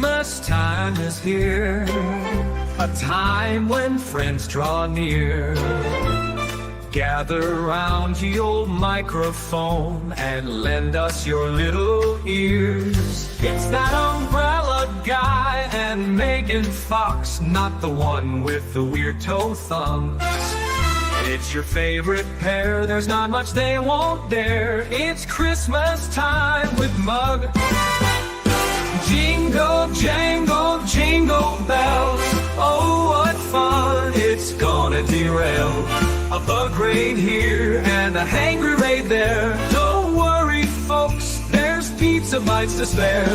Christmas time is here, a time when friends draw near. Gather round the old microphone and lend us your little ears. It's that umbrella guy and Megan Fox, not the one with the weird toe thumbs. It's your favorite pair, there's not much they won't dare. It's Christmas time with Mug. Jingle, jangle, jingle bells. Oh, what fun it's gonna derail. A bug raid here and a hangry raid there. Don't worry, folks, there's pizza bites to spare.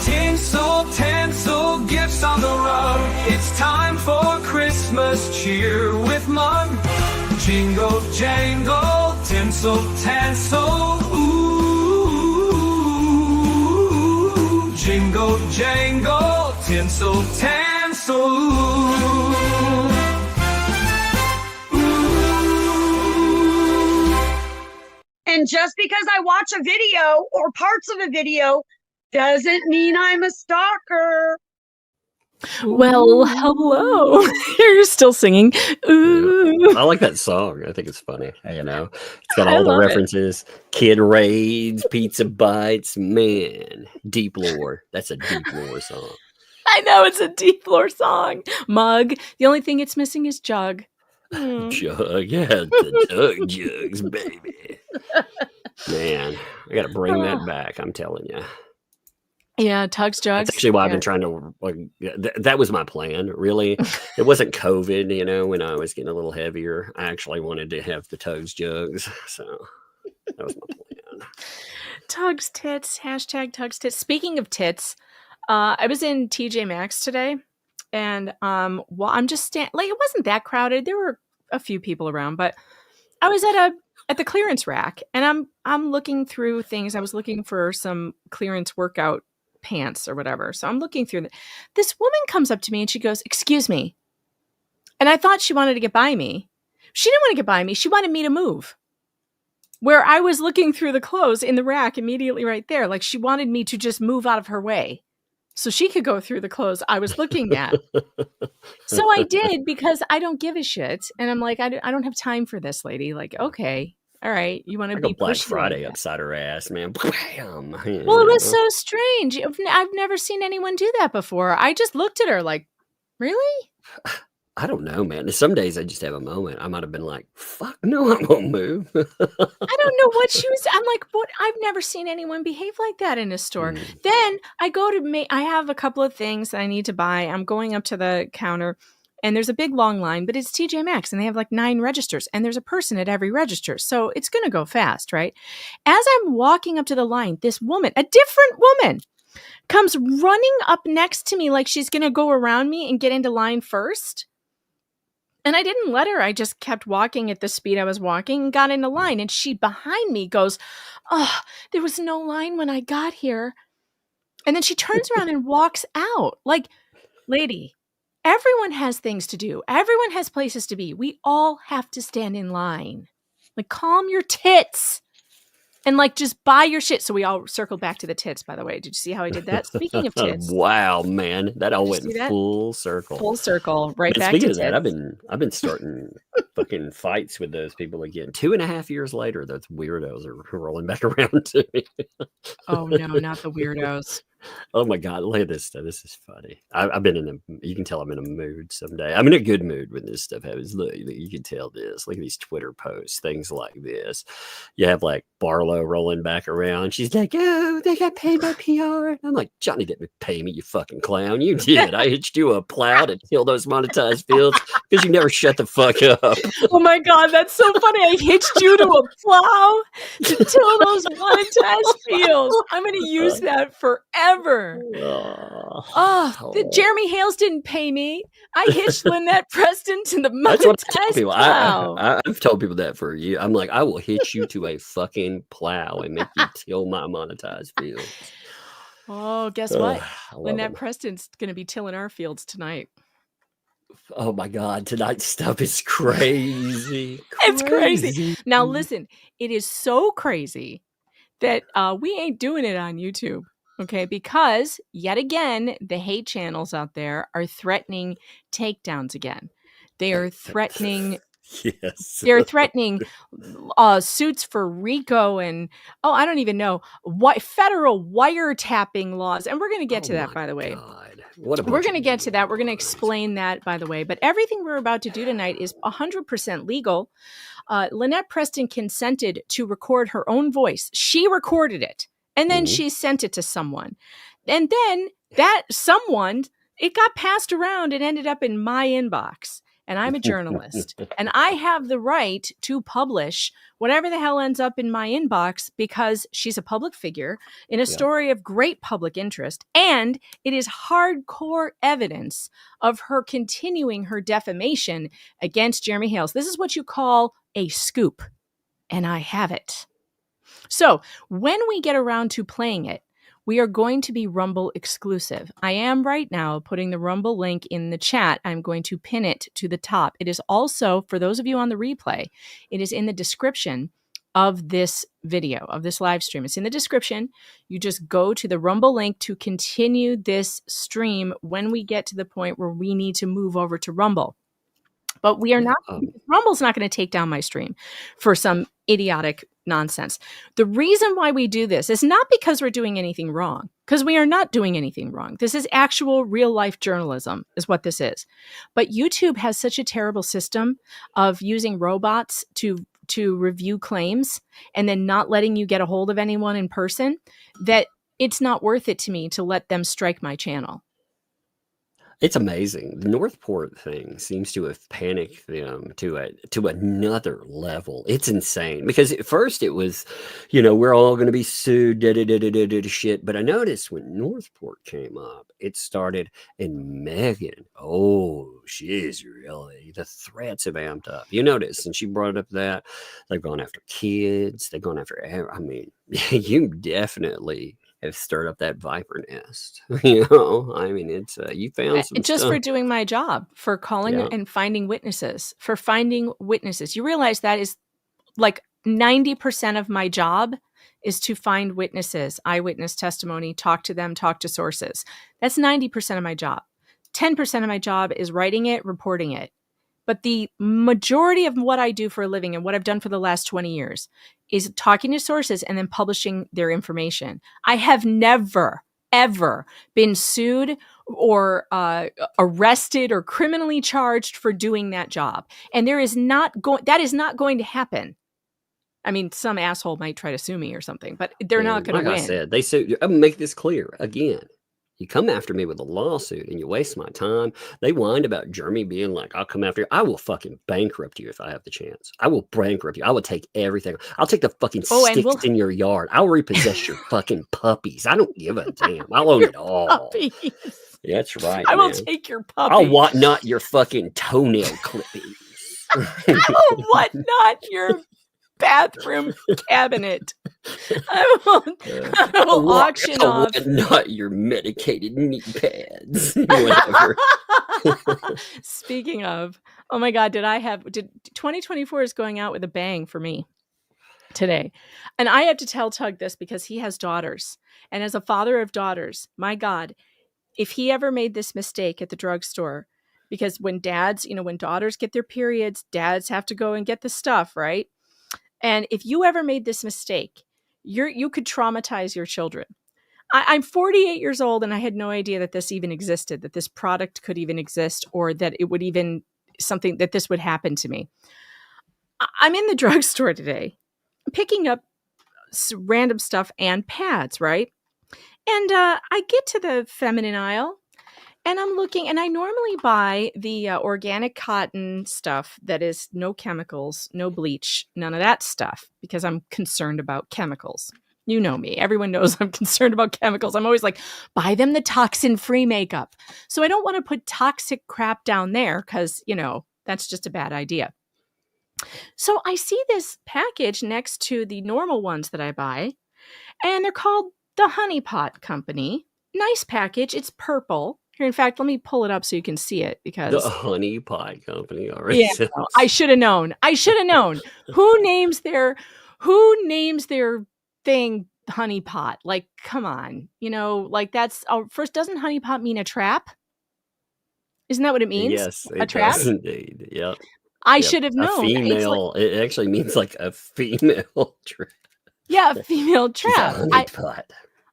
Tinsel, tansel, gifts on the rug. It's time for Christmas cheer with Mug. Jingle, jangle, tinsel, tansel, ooh. Jingle, jangle, tinsel, tansel, ooh. And just because I watch a video or parts of a video doesn't mean I'm a stalker. Well, hello. You're still singing. Ooh. Yeah. I like that song. I think it's funny. You know, it's got all the references. Kid raids, pizza bites. Man, deep lore. That's a deep lore song. I know it's a deep lore song. Mug. The only thing it's missing is Jug. Jug, yeah, the Jug jugs, baby. Man, I got to bring that back. I'm telling you. Yeah, Tug's Jugs. That's actually why I've been trying to, like, that was my plan, really. It wasn't COVID, you know, when I was getting a little heavier. I actually wanted to have the Tug's Jugs, so that was my plan. Tug's Tits, hashtag Tug's Tits. Speaking of tits, I was in TJ Maxx today, and I'm just like, it wasn't that crowded. There were a few people around, but I was at the clearance rack, and I'm looking through things. I was looking for some clearance workout pants or whatever. So I'm looking through this woman comes up to me and she goes, "Excuse me." And I thought she wanted to get by me. She didn't want to get by me. She wanted me to move. Where I was looking through the clothes in the rack immediately right there. Like she wanted me to just move out of her way so she could go through the clothes I was looking at. So I did, because I don't give a shit. And I'm like, I don't have time for this, lady. Like, okay. All right, you want to be Black Friday upside her ass, man. Bam. Well, it was so strange. I've never seen anyone do that before. I just looked at her like, really? I don't know, man. Some days I just have a moment. I might have been like, fuck no, I'm gonna move. I don't know what she was. I'm like, what? I've never seen anyone behave like that in a store. Then I go to I have a couple of things that I need to buy. I'm going up to the counter. And there's a big long line, but it's TJ Maxx and they have like 9 registers and there's a person at every register. So it's going to go fast, right? As I'm walking up to the line, this woman, a different woman, comes running up next to me like she's going to go around me and get into line first. And I didn't let her. I just kept walking at the speed I was walking and got into line. And she behind me goes, "Oh, there was no line when I got here." And then she turns around and walks out. Like, lady, everyone has things to do. Everyone has places to be. We all have to stand in line. Like, calm your tits and like just buy your shit. So we all circled back to the tits, by the way. Did you see how I did that? Speaking of tits. Wow, man. That all went full circle. Full circle. Right back speaking to of tits. that, I've been starting fucking fights with those people again. 2.5 years later, those weirdos are rolling back around to me. Oh no, not the weirdos. Oh my God, look at this stuff. This is funny. I've been you can tell I'm in a mood someday. I'm in a good mood when this stuff happens. Look, you can tell this. Look at these Twitter posts, things like this. You have like Barlow rolling back around. She's like, "Oh, they got paid by PR." I'm like, "Johnny didn't pay me, you fucking clown. You did. I hitched you a plow to till those monetized fields because you never shut the fuck up." Oh my God, that's so funny. I hitched you to a plow to till those monetized fields. I'm going to use that forever. Jeremy Hales didn't pay me. I hitched Lynette Preston to the monetized plow. I've told people that for a year. I'm like, I will hitch you to a fucking plow and make you till my monetized fields. Oh, guess what? Lynette Preston's going to be tilling our fields tonight. Oh my God, tonight's stuff is crazy. It's crazy. Now listen, it is so crazy that we ain't doing it on YouTube. Okay, because yet again, the hate channels out there are threatening takedowns again. They are threatening Yes. they're threatening suits for RICO and I don't even know what federal wiretapping laws. And we're going to get to that, my by the way. God. What a We're bunch going to of get to that. We're going to morons. explain that, by the way. But everything we're about to do tonight is 100% legal. Lynette Preston consented to record her own voice. She recorded it, and then she sent it to someone. And then that someone, it got passed around and ended up in my inbox. And I'm a journalist, and I have the right to publish whatever the hell ends up in my inbox because she's a public figure in a story of great public interest. And it is hardcore evidence of her continuing her defamation against Jeremy Hales. This is what you call a scoop, and I have it. So when we get around to playing it, we are going to be Rumble exclusive. I am right now putting the Rumble link in the chat. I'm going to pin it to the top. It is also, for those of you on the replay, it is in the description of this video, of this live stream. It's in the description. You just go to the Rumble link to continue this stream when we get to the point where we need to move over to Rumble. But we are not, Rumble's not going to take down my stream for some idiotic nonsense. The reason why we do this is not because we're doing anything wrong, because we are not doing anything wrong. This is actual real life journalism is what this is. But YouTube has such a terrible system of using robots to review claims and then not letting you get a hold of anyone in person that it's not worth it to me to let them strike my channel. It's amazing. The Northport thing seems to have panicked them to another level. It's insane because at first it was, we're all going to be sued, shit. But I noticed when Northport came up, it started, and Megan, she's really, the threats have amped up. You notice, and she brought up that they've gone after kids, they've gone after, you definitely have stirred up that viper nest. It's you found some just stuff. For doing my job, for calling and finding witnesses, You realize that is like 90% of my job is to find witnesses, eyewitness testimony, talk to them, talk to sources. That's 90% of my job. 10% of my job is writing it, reporting it. But the majority of what I do for a living and what I've done for the last 20 years is talking to sources and then publishing their information. I have never, ever been sued or arrested or criminally charged for doing that job. And that is not going to happen. I mean, some asshole might try to sue me or something, but they're not going to win. Like I said, they sued. I'm gonna make this clear again. You come after me with a lawsuit and you waste my time. They whined about Jeremy being like, I'll come after you. I will fucking bankrupt you if I have the chance. I will bankrupt you. I will take everything. I'll take the fucking sticks in your yard. I'll repossess your fucking puppies. I don't give a damn. I'll own it all. Puppies. That's right. I will take your puppy. I'll whatnot your fucking toenail clippings. I will whatnot your bathroom cabinet. I will auction off. Not your medicated knee pads. Whatever. Speaking of, oh my God, 2024 is going out with a bang for me today. And I have to tell Tug this because he has daughters. And as a father of daughters, my God, if he ever made this mistake at the drugstore, because when daughters get their periods, dads have to go and get the stuff, right? And if you ever made this mistake, you could traumatize your children. I'm 48 years old and I had no idea that this even existed, that this product could even exist, or that it would even something that this would happen to me. I'm in the drugstore today, picking up random stuff and pads, right? And I get to the feminine aisle. And I'm looking, and I normally buy the organic cotton stuff that is no chemicals, no bleach, none of that stuff, because I'm concerned about chemicals. You know me. Everyone knows I'm concerned about chemicals. I'm always like, buy them the toxin-free makeup. So I don't want to put toxic crap down there because, that's just a bad idea. So I see this package next to the normal ones that I buy, and they're called the Honey Pot Company. Nice package. It's purple. Here, in fact, let me pull it up so you can see it because the Honey Pie Company already. Yeah, I should have known. Who names their thing honeypot. Like, come on, like that's first. Doesn't honeypot mean a trap? Isn't that what it means? Yes, A it trap? does indeed. Yep. I Yep. should have A known. It's like, female. It actually means like a female trap. yeah, a female She's a trap. honeypot.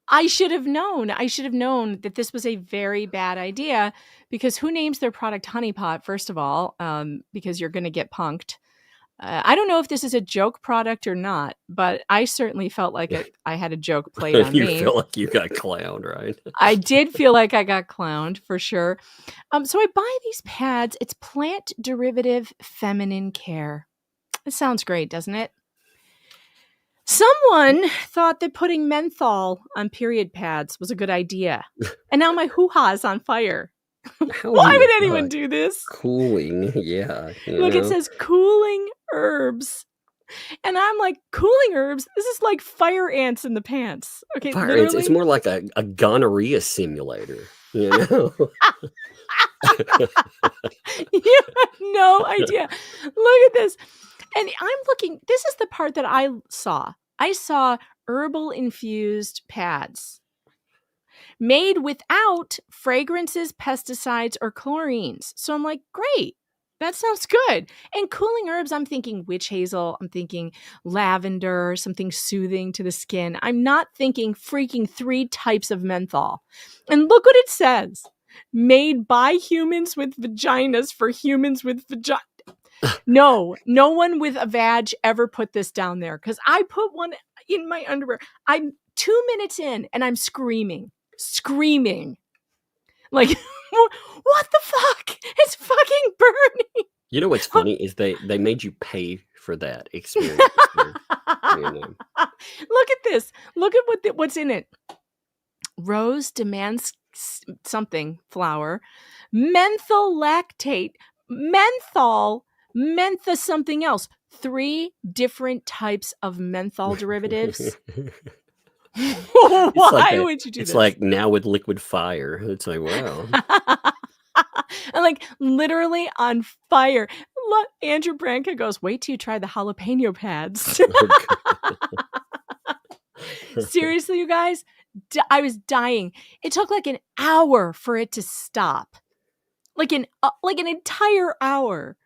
I should have known. I should have known that this was a very bad idea, because who names their product honeypot, first of all, because you're going to get punked. I don't know if this is a joke product or not, but I certainly felt like I had a joke played on You me. feel like you got clowned, right? I did feel like I got clowned for sure. So I buy these pads. It's plant derivative feminine care. It sounds great, doesn't it? Someone thought that putting menthol on period pads was a good idea. And now my hoo-ha is on fire. Why would anyone do this? Cooling, yeah. Look, it says cooling herbs. And I'm like, cooling herbs? This is like fire ants in the pants. Okay, fire ants. It's more like a gonorrhea simulator, You have no idea. Look at this. And I'm looking, this is the part that I saw. I saw herbal infused pads made without fragrances, pesticides, or chlorines. So I'm like, great. That sounds good. And cooling herbs, I'm thinking witch hazel. I'm thinking lavender, something soothing to the skin. I'm not thinking freaking 3 types of menthol. And look what it says. Made by humans with vaginas for humans with vagina. No one with a vag ever put this down there, because I put one in my underwear. I'm 2 minutes in and I'm screaming. Like, what the fuck? It's fucking burning. You know what's funny is they made you pay for that experience. Look at this. Look at what's in it. Rose demands something flour, menthol lactate, mentha something else. 3 different types of menthol derivatives. Why would you do this? It's like now with liquid fire. It's like, wow. I'm like literally on fire. Look, Andrew Branca goes, wait till you try the jalapeno pads. Seriously, you guys, I was dying. It took like an hour for it to stop. Like an entire hour.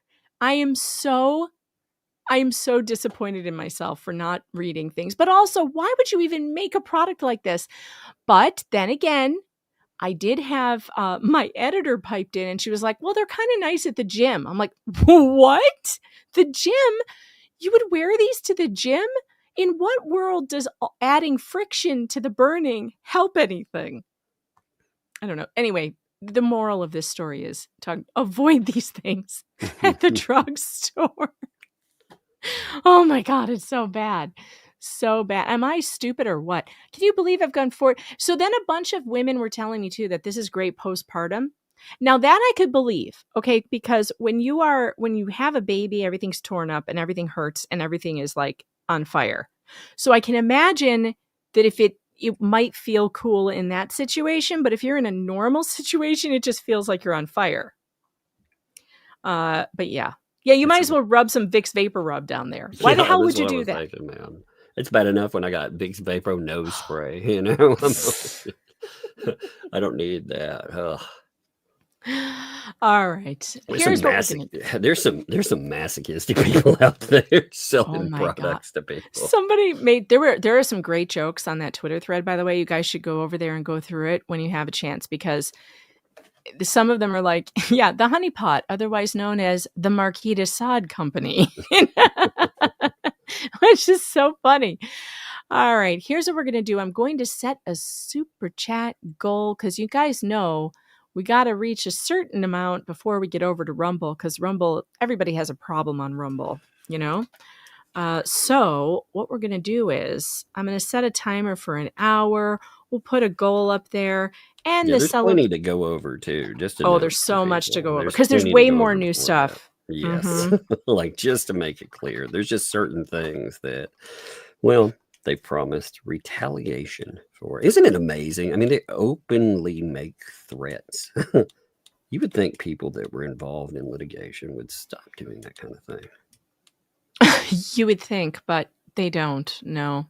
I am so disappointed in myself for not reading things. But also, why would you even make a product like this? But then again, I did have my editor piped in and she was like, well, they're kind of nice at the gym. I'm like, what? The gym? You would wear these to the gym? In what world does adding friction to the burning help anything? I don't know. Anyway, the moral of this story is to avoid these things at the drugstore. Oh my God, it's so bad. So bad. Am I stupid or what? Can you believe I've gone for it? So then a bunch of women were telling me too that this is great postpartum. Now that I could believe, okay, because when you have a baby, everything's torn up and everything hurts and everything is like on fire. So I can imagine that if it might feel cool in that situation, but if you're in a normal situation, it just feels like you're on fire. But yeah. Yeah, you might as well rub some Vicks Vapor Rub down there. Why the hell would you do that? Thinking, man. It's bad enough when I got Vicks Vapor nose spray, you know? I don't need that. Ugh. All right. Here's what we're gonna do. There's some masochistic people out there selling products to people. Somebody made there are some great jokes on that Twitter thread, by the way. You guys should go over there and go through it when you have a chance, because some of them are like, yeah, the honeypot, otherwise known as the Marquis de Sade Company, which is so funny. All right, here's what we're going to do. I'm going to set a super chat goal, because you guys know we got to reach a certain amount before we get over to Rumble, because Rumble, everybody has a problem on Rumble, you know? So what we're going to do is I'm going to set a timer for an hour. We'll put a goal up there. And there's plenty to go over too. There's so much to go over, because there's way more new stuff. Yes. Mm-hmm. Like, just to make it clear, there's just certain things that, well, they promised retaliation for. Isn't it amazing? I mean, they openly make threats. You would think people that were involved in litigation would stop doing that kind of thing. You would think, but they don't. No.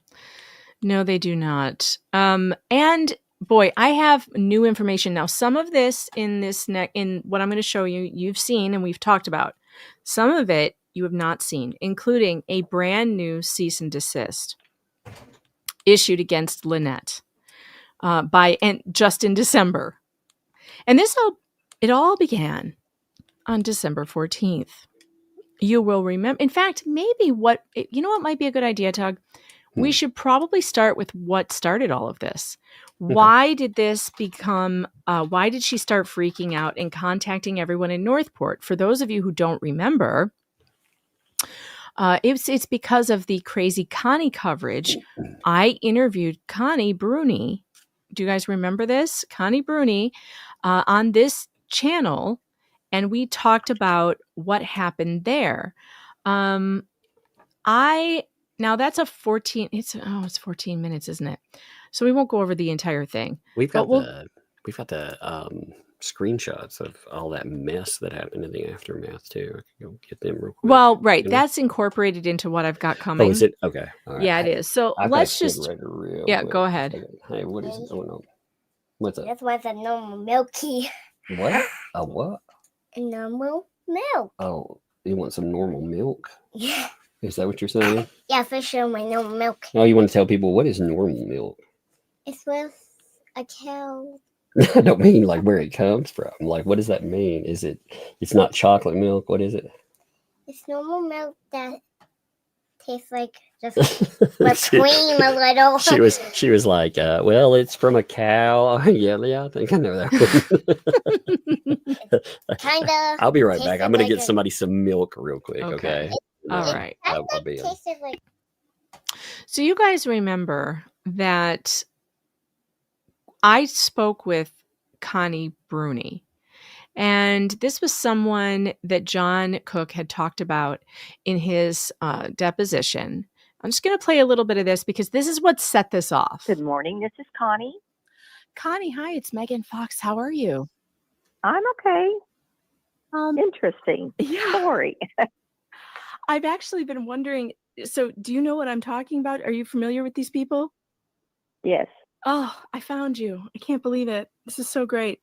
No, they do not. And boy, I have new information now. Some of this in what I'm going to show you, you've seen and we've talked about. Some of it you have not seen, including a brand new cease and desist issued against Lynette just in December. And it all began on December 14th. You will remember. In fact, maybe what might be a good idea, Tug? We should probably start with what started all of this. Why did this become, why did she start freaking out and contacting everyone in Northport? For those of you who don't remember, it's because of the crazy Conni coverage. I interviewed Conni Bruny. Do you guys remember this? Conni Bruny on this channel, and we talked about what happened there. Now that's a 14. It's 14 minutes, isn't it? So we won't go over the entire thing. We've got the screenshots of all that mess that happened in the aftermath too. I can go get them real quick. Well, right, that's incorporated into what I've got coming. Oh, is it? Okay. All right. Yeah, it is. So let's just. Yeah, go ahead. Okay. Hey, what is it? Oh no. What's up? That's why it's a normal milky. What? A what? A normal milk. Oh, you want some normal milk? Yeah. Is that what you're saying? Yeah, for sure, my normal milk. Oh, you want to tell people what is normal milk? It's with a cow. I don't mean like where it comes from. Like, what does that mean? It's not chocolate milk? What is it? It's normal milk that tastes like just with cream a little. She was like, well, it's from a cow. Yeah, I think I know that one. Kinda. I'll be right back. I'm gonna like get somebody some milk real quick. Okay. All right. I'll be in. Tasted like. So you guys remember that I spoke with Conni Bruny, and this was someone that John Cook had talked about in his deposition. I'm just going to play a little bit of this because this is what set this off. Good morning. This is Connie. Connie, hi, it's Megan Fox. How are you? I'm okay. Interesting story. I've actually been wondering, so do you know what I'm talking about? Are you familiar with these people? Yes. Oh, I found you. I can't believe it. This is so great.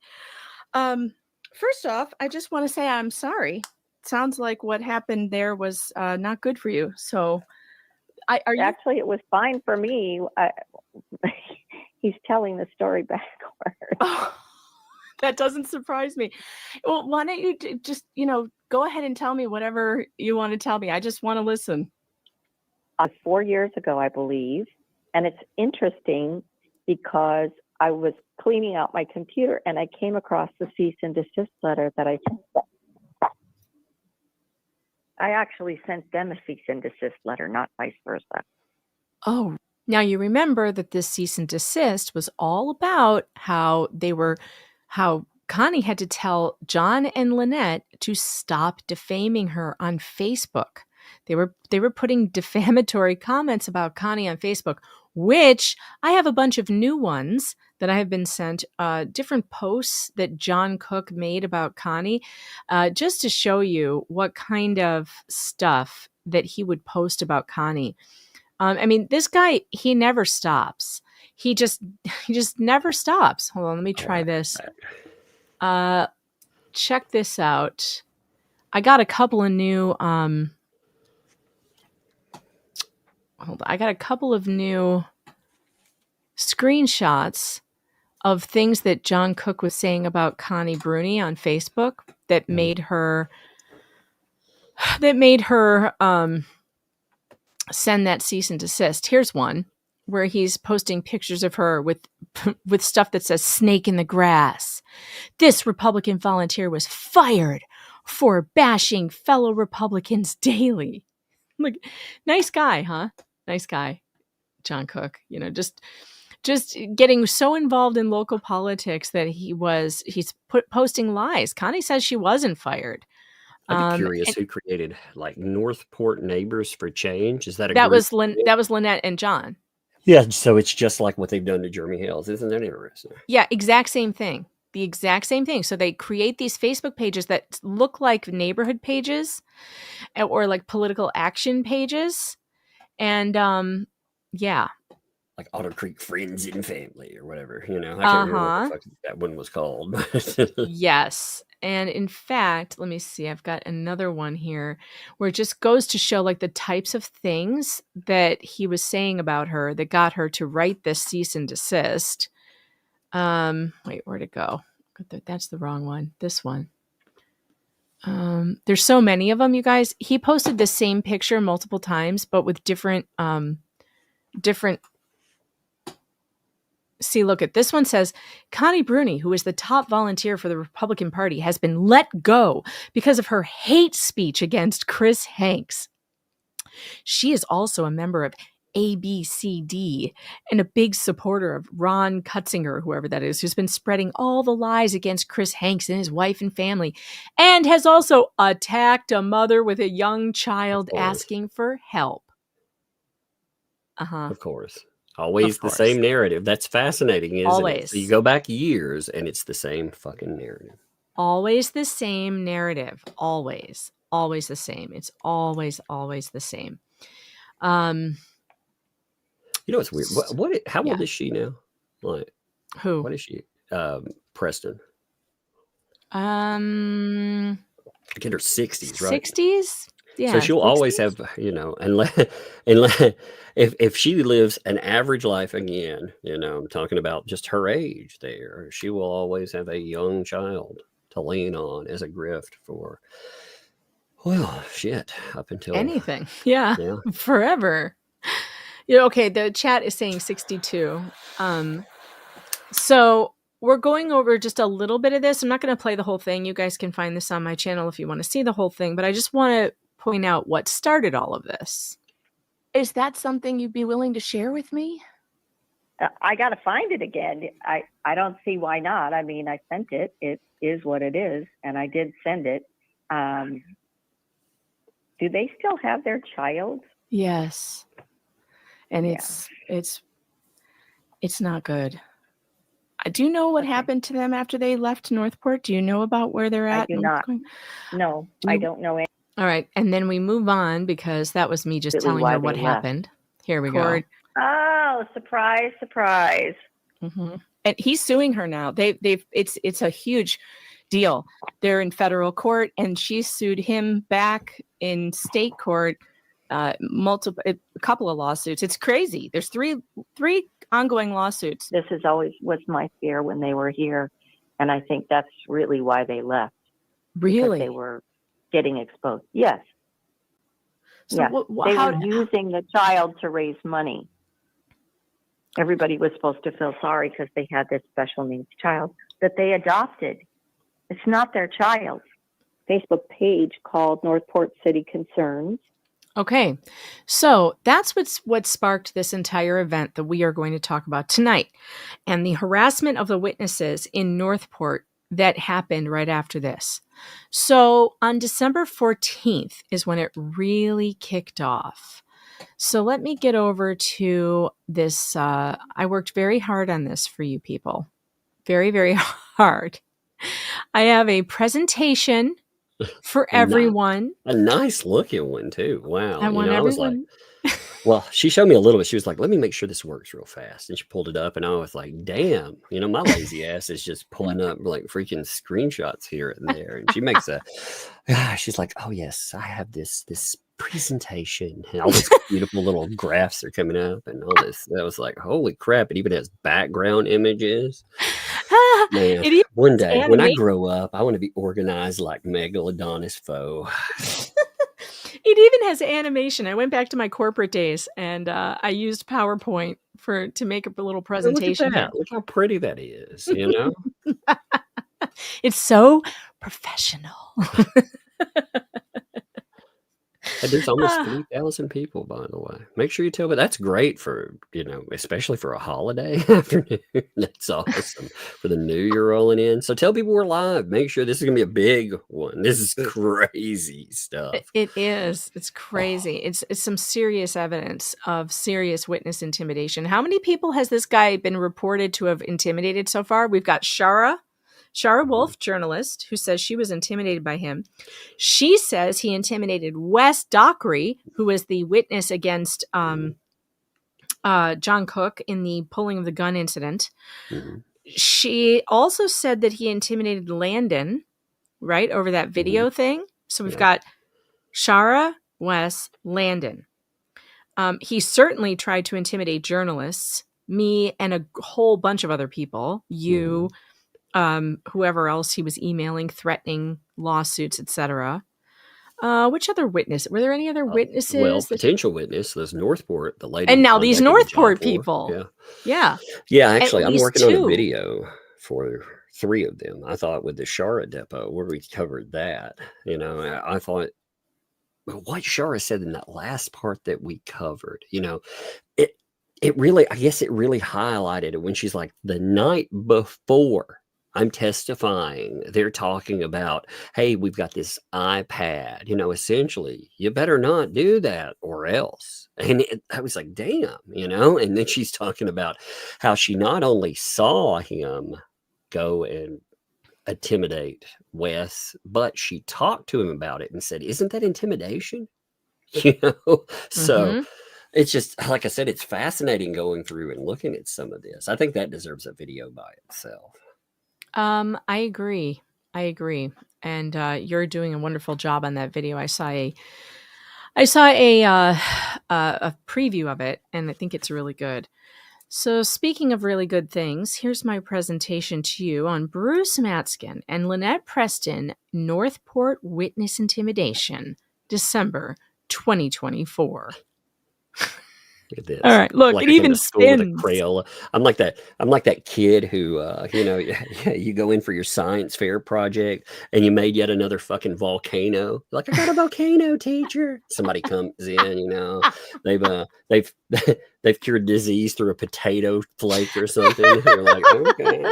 First off, I just want to say I'm sorry. Sounds like what happened there was not good for you. So Actually, it was fine for me. He's telling the story backwards. Oh, that doesn't surprise me. Well, why don't you just, go ahead and tell me whatever you want to tell me. I just want to listen. 4 years ago, I believe. And it's interesting because I was cleaning out my computer and I came across the cease and desist letter that I sent them. I actually sent them a cease and desist letter, not vice versa. Oh, now you remember that this cease and desist was all about how Conni had to tell John and Lynette to stop defaming her on Facebook. They were putting defamatory comments about Conni on Facebook, which I have a bunch of new ones that I have been sent, different posts that John Cook made about Conni, just to show you what kind of stuff that he would post about Conni. I mean, this guy, he never stops. He just never stops. Hold on, let me try this. Check this out. I got a couple of new I got a couple of new screenshots of things that John Cook was saying about Conni Bruny on Facebook that made her send that cease and desist. Here's one where he's posting pictures of her with stuff that says snake in the grass. This Republican volunteer was fired for bashing fellow Republicans daily. Look, nice guy, huh? Nice guy, John Cook. Just getting so involved in local politics that he's posting lies. Conni says she wasn't fired. I'd be curious who created like Northport Neighbors for Change. Is that that was Lynette and John? Yeah, so it's just like what they've done to Jeremy Hales. Isn't that interesting? Yeah, exact same thing. The exact same thing. So they create these Facebook pages that look like neighborhood pages or like political action pages. And yeah. like Otter Creek Friends and Family or whatever, I can't remember what the fuck that one was called. Yes. And in fact, let me see, I've got another one here where it just goes to show like the types of things that he was saying about her that got her to write this cease and desist. Wait, where'd it go? That's the wrong one. This one. There's so many of them, you guys. He posted the same picture multiple times, but with different. See, look at this one says, Conni Bruny, who is the top volunteer for the Republican Party, has been let go because of her hate speech against Chris Hanks. She is also a member of ABCD and a big supporter of Ron Cutzinger, whoever that is, who's been spreading all the lies against Chris Hanks and his wife and family, and has also attacked a mother with a young child asking for help. Of course. Always the same narrative. That's fascinating, isn't Always. it? So you go back years and it's the same fucking narrative. Always the same narrative. Always. Always the same. It's always the same. It's weird. How old is she now? Like, who? What is she? Preston. In her 60s, right? 60s? Yeah. So she'll 60s? always have, unless if she lives an average life again, I'm talking about just her age there, she will always have a young child to lean on as a grift for, well, shit, up until anything. Yeah. Forever. Okay, the chat is saying 62. So we're going over just a little bit of this. I'm not going to play the whole thing. You guys can find this on my channel if you want to see the whole thing, but I just want to point out what started all of this. Is that something you'd be willing to share with me? I got to find it again. I don't see why not. I mean, I sent it. It is what it is, and I did send it. Do they still have their child? Yes. And it's not good. I do know what happened to them after they left Northport. Do you know about where they're at? I do not. No, I don't know. All right. And then we move on because that was me just telling her what happened. Here we go. Oh, surprise, surprise. Mm-hmm. And he's suing her now. It's a huge deal. They're in federal court and she sued him back in state court. A couple of lawsuits. It's crazy. There's three ongoing lawsuits. This is always was my fear when they were here, and I think that's really why they left. Really, because they were getting exposed. Yes. So they were using the child to raise money. Everybody was supposed to feel sorry because they had this special needs child that they adopted. It's not their child. Facebook page called Northport City Concerns. Okay, so that's what sparked this entire event that we are going to talk about tonight, and the harassment of the witnesses in Northport that happened right after this. So on December 14th is when it really kicked off. So let me get over to this. I worked very hard on this for you people. Very, very hard. I have a presentation for everyone. A nice looking one too. Wow. I want everyone. I was like, well, she showed me a little bit. She was like, let me make sure this works real fast. And she pulled it up and I was like, damn, my lazy ass is just pulling up like freaking screenshots here and there. And she makes she's like, oh yes, I have this presentation and all these beautiful little graphs are coming up and all this. I was like, holy crap. It even has background images. Man, one day when I grow up, I want to be organized like Megalodonis Foe. It even has animation. I went back to my corporate days and I used PowerPoint to make up a little presentation. Look at that. Look how pretty that is, It's so professional. And there's almost 3,000 people, by the way. Make sure you tell me. That's great for, especially for a holiday afternoon. That's awesome for the new year rolling in. So tell people we're live. Make sure this is going to be a big one. This is crazy stuff. It is. It's crazy. It's some serious evidence of serious witness intimidation. How many people has this guy been reported to have intimidated so far? We've got Shara Wolf, journalist, who says she was intimidated by him. She says he intimidated Wes Dockery, who was the witness against John Cook in the pulling of the gun incident. Mm-hmm. She also said that he intimidated Landon, right, over that video thing. So we've got Shara, Wes, Landon. He certainly tried to intimidate journalists, me, and a whole bunch of other people. You, whoever else he was emailing, threatening lawsuits, etc. Which other witness? Were there any other witnesses? Well, potential witness. There's Northport, the lady. And now these contacted the Northport job for. people. Yeah. Yeah. Actually, At I'm least working on two. a video for 3 of them. I thought with the Shara depot, where we covered that, I thought what Shara said in that last part that we covered, it really, I guess it really highlighted it when she's like, the night before I'm testifying, they're talking about, hey, we've got this iPad, essentially, you better not do that or else. And I was like, damn, and then she's talking about how she not only saw him go and intimidate Wes, but she talked to him about it and said, isn't that intimidation? So it's just, like I said, it's fascinating going through and looking at some of this. I think that deserves a video by itself. I agree. And you're doing a wonderful job on that video. I saw a preview of it, and I think it's really good. So speaking of really good things, here's my presentation to you on Bruce Matskin and Lynette Preston, Northport Witness Intimidation, December 2024. Look at this. All right, look, like it even spins. With a Crayola. I'm like that kid who, you go in for your science fair project and you made yet another fucking volcano. Like, I got a volcano, teacher. Somebody comes in, they've cured disease through a potato flake or something. You're like, okay.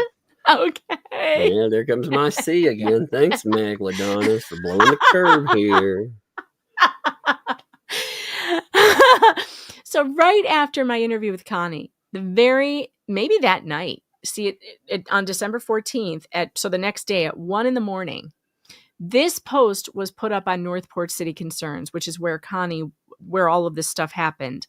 Okay. Yeah, there comes my C again. Thanks, Megalodonus, for blowing the curve here. So right after my interview with Conni, maybe that night, see it on December 14th so the next day at 1 a.m, this post was put up on Northport City Concerns, which is where all of this stuff happened.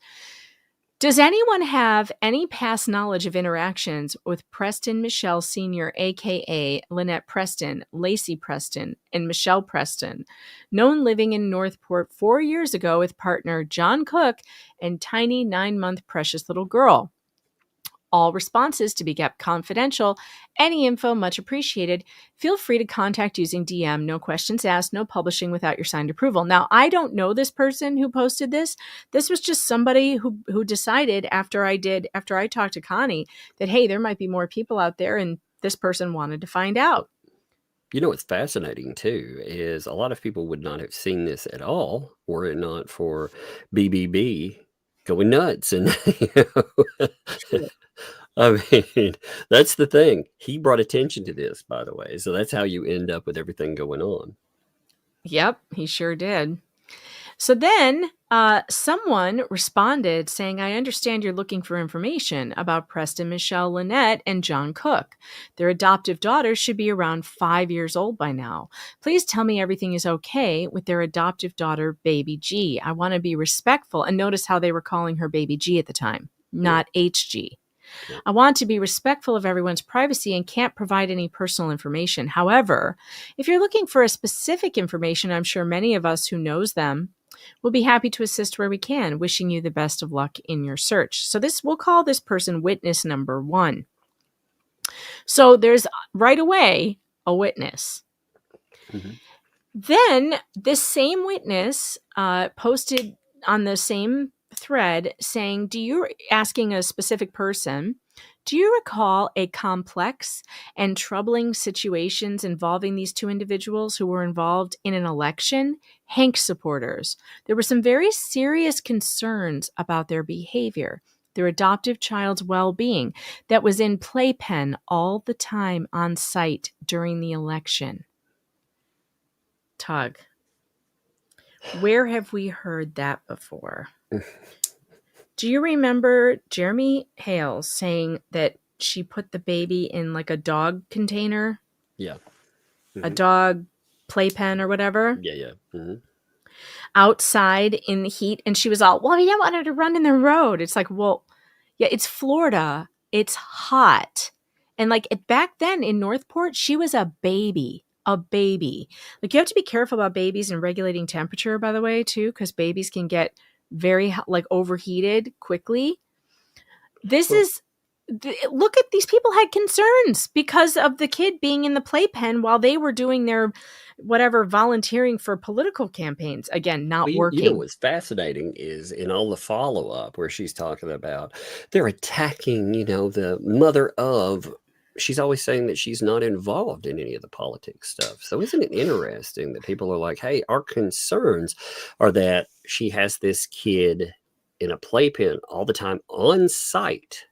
Does anyone have any past knowledge of interactions with Preston Michelle Sr., a.k.a. Lynette Preston, Lacey Preston, and Michelle Preston, known living in Northport 4 years ago with partner John Cook and tiny 9-month precious little girl? All responses to be kept confidential. Any info much appreciated. Feel free to contact using DM. No questions asked. No publishing without your signed approval. Now, I don't know this person who posted this. This was just somebody who decided after I talked to Conni that, hey, there might be more people out there, and this person wanted to find out. What's fascinating too is a lot of people would not have seen this at all were it not for BBB going nuts and I mean, that's the thing. He brought attention to this, by the way. So that's how you end up with everything going on. Yep, he sure did. So then someone responded saying, I understand you're looking for information about Preston, Michelle, Lynette, and John Cook. Their adoptive daughter should be around 5 years old by now. Please tell me everything is okay with their adoptive daughter, Baby G. I want to be respectful. And notice how they were calling her Baby G at the time, not HG. I want to be respectful of everyone's privacy and can't provide any personal information. However, if you're looking for a specific information, I'm sure many of us who knows them will be happy to assist where we can. Wishing you the best of luck in your search. So we'll call this person witness number 1. So there's right away a witness. Mm-hmm. Then this same witness posted on the same thread saying, asking a specific person, do you recall a complex and troubling situations involving these two individuals who were involved in an election? Hank supporters. There were some very serious concerns about their behavior, their adoptive child's well-being that was in playpen all the time on site during the election. Tug, where have we heard that before? Do you remember Jeremy Hales saying that she put the baby in like a dog container? Yeah. Mm-hmm. A dog playpen or whatever? Yeah. Mm-hmm. Outside in the heat. And she was all, well, we don't want her to run in the road. It's like, well, Yeah, it's Florida. It's hot. And like back then in Northport, she was a baby. A baby. Like you have to be careful about babies and regulating temperature, by the way, too, because babies can get very like overheated quickly. This is look at these people had concerns because of the kid being in the playpen while they were doing their whatever volunteering for political campaigns. Again, not Well, working. you know what's fascinating is in all the follow-up where she's talking about they're attacking, the mother of. She's always saying that she's not involved in any of the politics stuff. So isn't it interesting that people are like, hey, our concerns are that she has this kid in a playpen all the time on site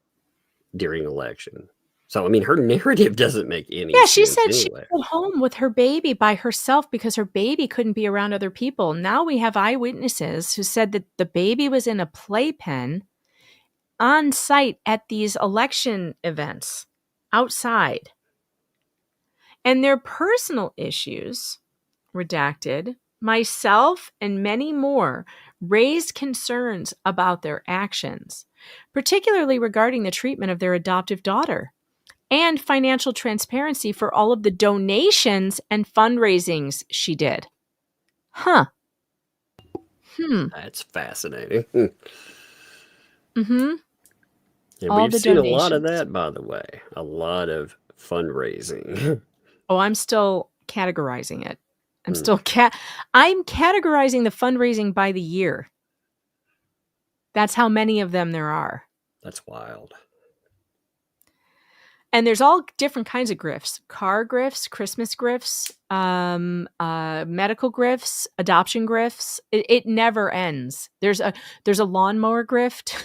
during election. So, I mean, her narrative doesn't make any sense. Yeah, she said anyway. she was home with her baby by herself because her baby couldn't be around other people. Now we have eyewitnesses who said that the baby was in a playpen on site at these election events outside. And their personal issues, redacted, myself and many more raised concerns about their actions, particularly regarding the treatment of their adoptive daughter and financial transparency for all of the donations and fundraisings she did. That's fascinating. Mm-hmm. And All we've the seen a lot of donations. that, by the way. A lot of fundraising. Oh, I'm still categorizing it. I'm still I'm categorizing the fundraising by the year. That's how many of them there are. That's wild. And there's all different kinds of grifts: car grifts, Christmas grifts, medical grifts, adoption grifts. It never ends. There's a lawnmower grift.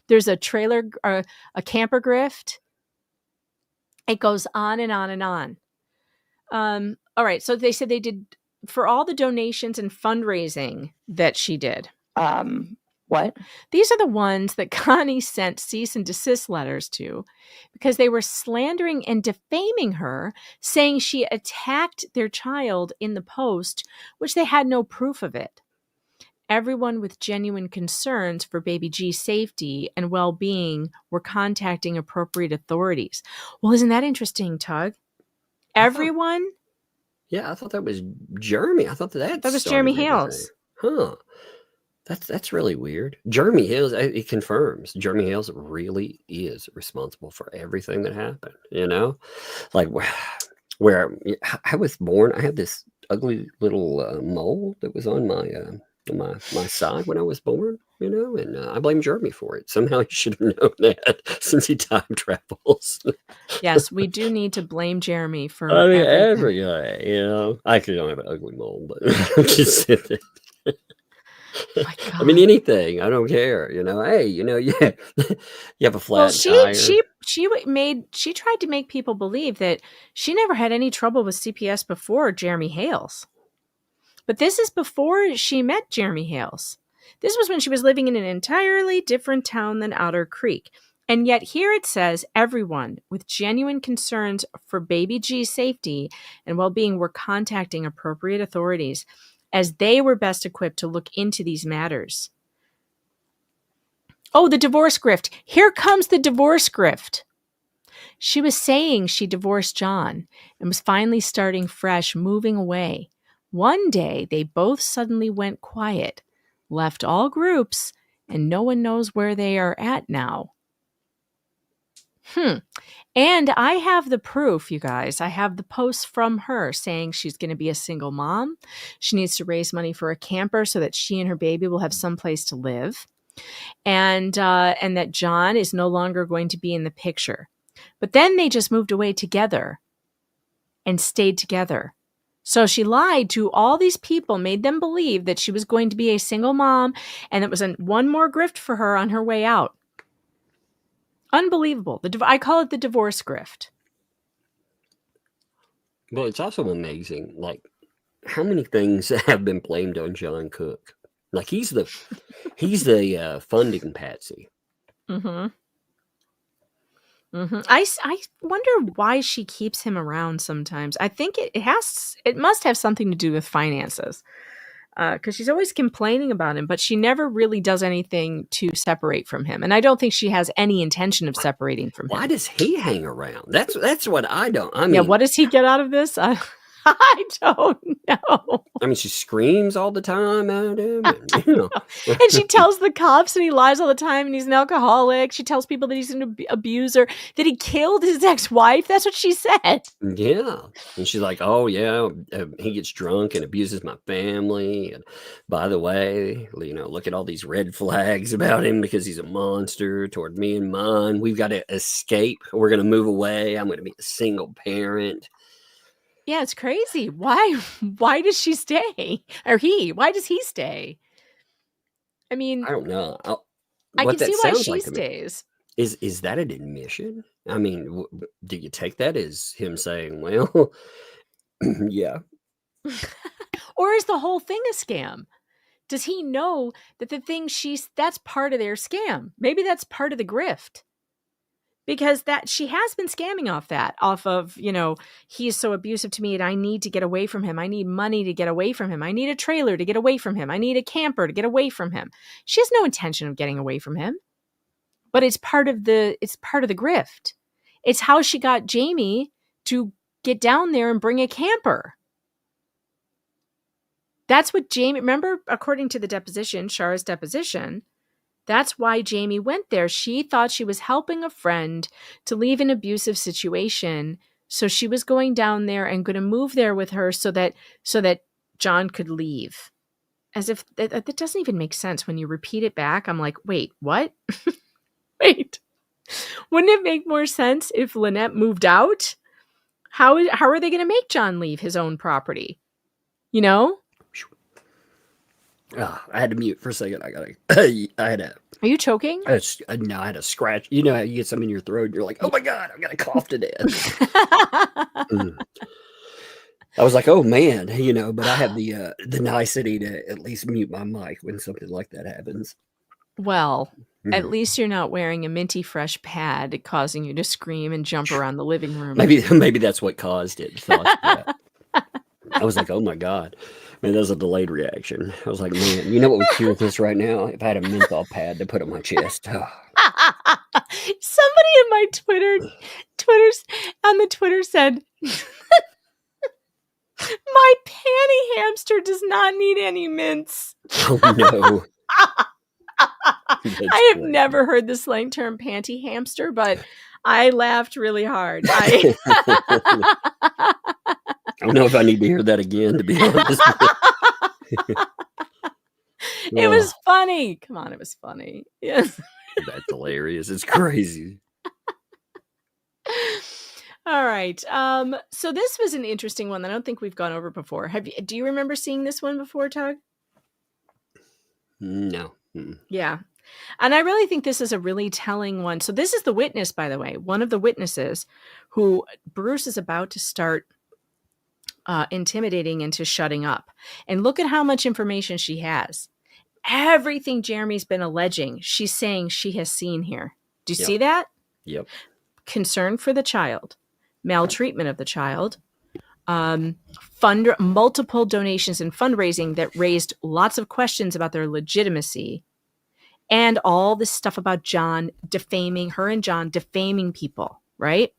There's a trailer, a camper grift. It goes on and on and on. All right. So they said they did for all the donations and fundraising that she did. What? These are the ones that Conni sent cease and desist letters to because they were slandering and defaming her, saying she attacked their child in the post, which they had no proof of it. Everyone with genuine concerns for baby G's safety and well-being were contacting appropriate authorities. Well, isn't that interesting, Tug? Everyone? I thought that was Jeremy. I thought that was Jeremy Hales. Huh. That's really weird. Jeremy Hales, it confirms Jeremy Hales really is responsible for everything that happened. Like where I was born, I had this ugly little mole that was on my side when I was born. And I blame Jeremy for it. Somehow he should have known that since he time travels. Yes, we do need to blame Jeremy for. I mean, everything. I actually don't have an ugly mole, but I'm just saying. Oh my God. I mean, anything. I don't care. Hey, you have a flat tire. She tried to make people believe that she never had any trouble with CPS before Jeremy Hales. But this is before she met Jeremy Hales. This was when she was living in an entirely different town than Otter Creek. And yet here it says everyone with genuine concerns for baby G's safety and well-being were contacting appropriate authorities as they were best equipped to look into these matters. Oh, the divorce grift. Here comes the divorce grift. She was saying she divorced John and was finally starting fresh, moving away. One day, they both suddenly went quiet, left all groups, and no one knows where they are at now. And I have the proof, you guys. I have the posts from her saying she's going to be a single mom. She needs to raise money for a camper so that she and her baby will have someplace to live. And that John is no longer going to be in the picture. But then they just moved away together and stayed together. So she lied to all these people, made them believe that she was going to be a single mom, and it was one more grift for her on her way out. Unbelievable. I call it the divorce grift. Well, it's also amazing, like, how many things have been blamed on John Cook. Like, he's the funding patsy. I wonder why she keeps him around sometimes. I think it must have something to do with finances. because she's always complaining about him, but she never really does anything to separate from him. And I don't think she has any intention of separating from him. Why does he hang around? That's what I don't. I mean, Yeah, what does he get out of this? I don't know. I mean, she screams all the time at him. And, And she tells the cops that he lies all the time and he's an alcoholic. She tells people that he's an abuser, that he killed his ex-wife. That's what she said. Yeah. And she's like, oh, yeah, he gets drunk and abuses my family. And by the way, look at all these red flags about him because he's a monster toward me and mine. We've got to escape. We're going to move away. I'm going to be a single parent. Yeah, it's crazy. Why does she stay? Or why does he stay? I mean, I don't know. I What can see that why sounds she like to me. stays. Is that an admission? I mean, do you take that as him saying, well, yeah. Or is the whole thing a scam? Does he know that the thing that's part of their scam? Maybe that's part of the grift. Because she has been scamming off of, he's so abusive to me and I need to get away from him. I need money to get away from him. I need a trailer to get away from him. I need a camper to get away from him. She has no intention of getting away from him, but it's part of the grift. It's how she got Jamie to get down there and bring a camper. That's what Jamie, remember, according to the deposition, Shara's deposition, that's why Jamie went there. She thought she was helping a friend to leave an abusive situation. So she was going down there and going to move there with her so that John could leave. As if that doesn't even make sense. When you repeat it back, I'm like, wait, what? Wait. Wouldn't it make more sense if Lynette moved out? How are they going to make John leave his own property? I had to mute for a second. Are you choking? No, I had a scratch. You know how you get something in your throat and you're like, oh my God, I'm going to cough to death. I was like, oh man, but I have the nicety to at least mute my mic when something like that happens. Well, at least you're not wearing a minty fresh pad causing you to scream and jump around the living room. Maybe that's what caused it. I was like, oh my God. Man, that was a delayed reaction. I was like, man, you know what would cure this right now? If I had a menthol pad to put on my chest. Oh. Somebody in my Twitter said, my panty hamster does not need any mints. Oh no. I have never heard the slang term panty hamster, but I laughed really hard. I don't know if I need to hear that again, to be honest. It was funny. Come on, it was funny. Yes. That's hilarious. It's crazy. All right. So this was an interesting one that I don't think we've gone over before. Do you remember seeing this one before, Tug? No. Yeah. And I really think this is a really telling one. So this is the witness, by the way, one of the witnesses who Bruce is about to start intimidating into shutting up. And look at how much information she has. Everything Jeremy's been alleging, she's saying she has seen here. Do you see that? Yep. Concern for the child, maltreatment of the child, multiple donations and fundraising that raised lots of questions about their legitimacy, and all this stuff about John defaming her and John defaming people, right?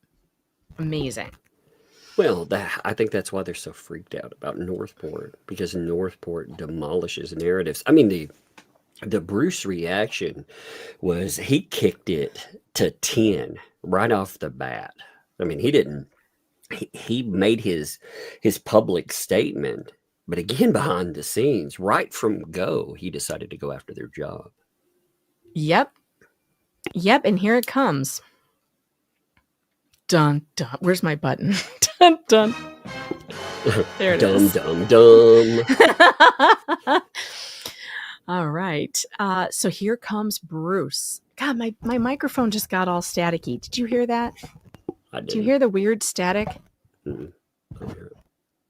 Amazing. Well, I think that's why they're so freaked out about Northport, because Northport demolishes narratives. I mean, the Bruce reaction was he kicked it to 10 right off the bat. I mean, he made his public statement, but again, behind the scenes, right from go, he decided to go after their job. Yep. And here it comes. Dun, dun. Where's my button? Dun, dun. There it is. Dum, dum, dum. All right. So here comes Bruce. God, my microphone just got all staticky. Did you hear that? I did. Do you hear the weird static? Mm-mm. I don't hear it.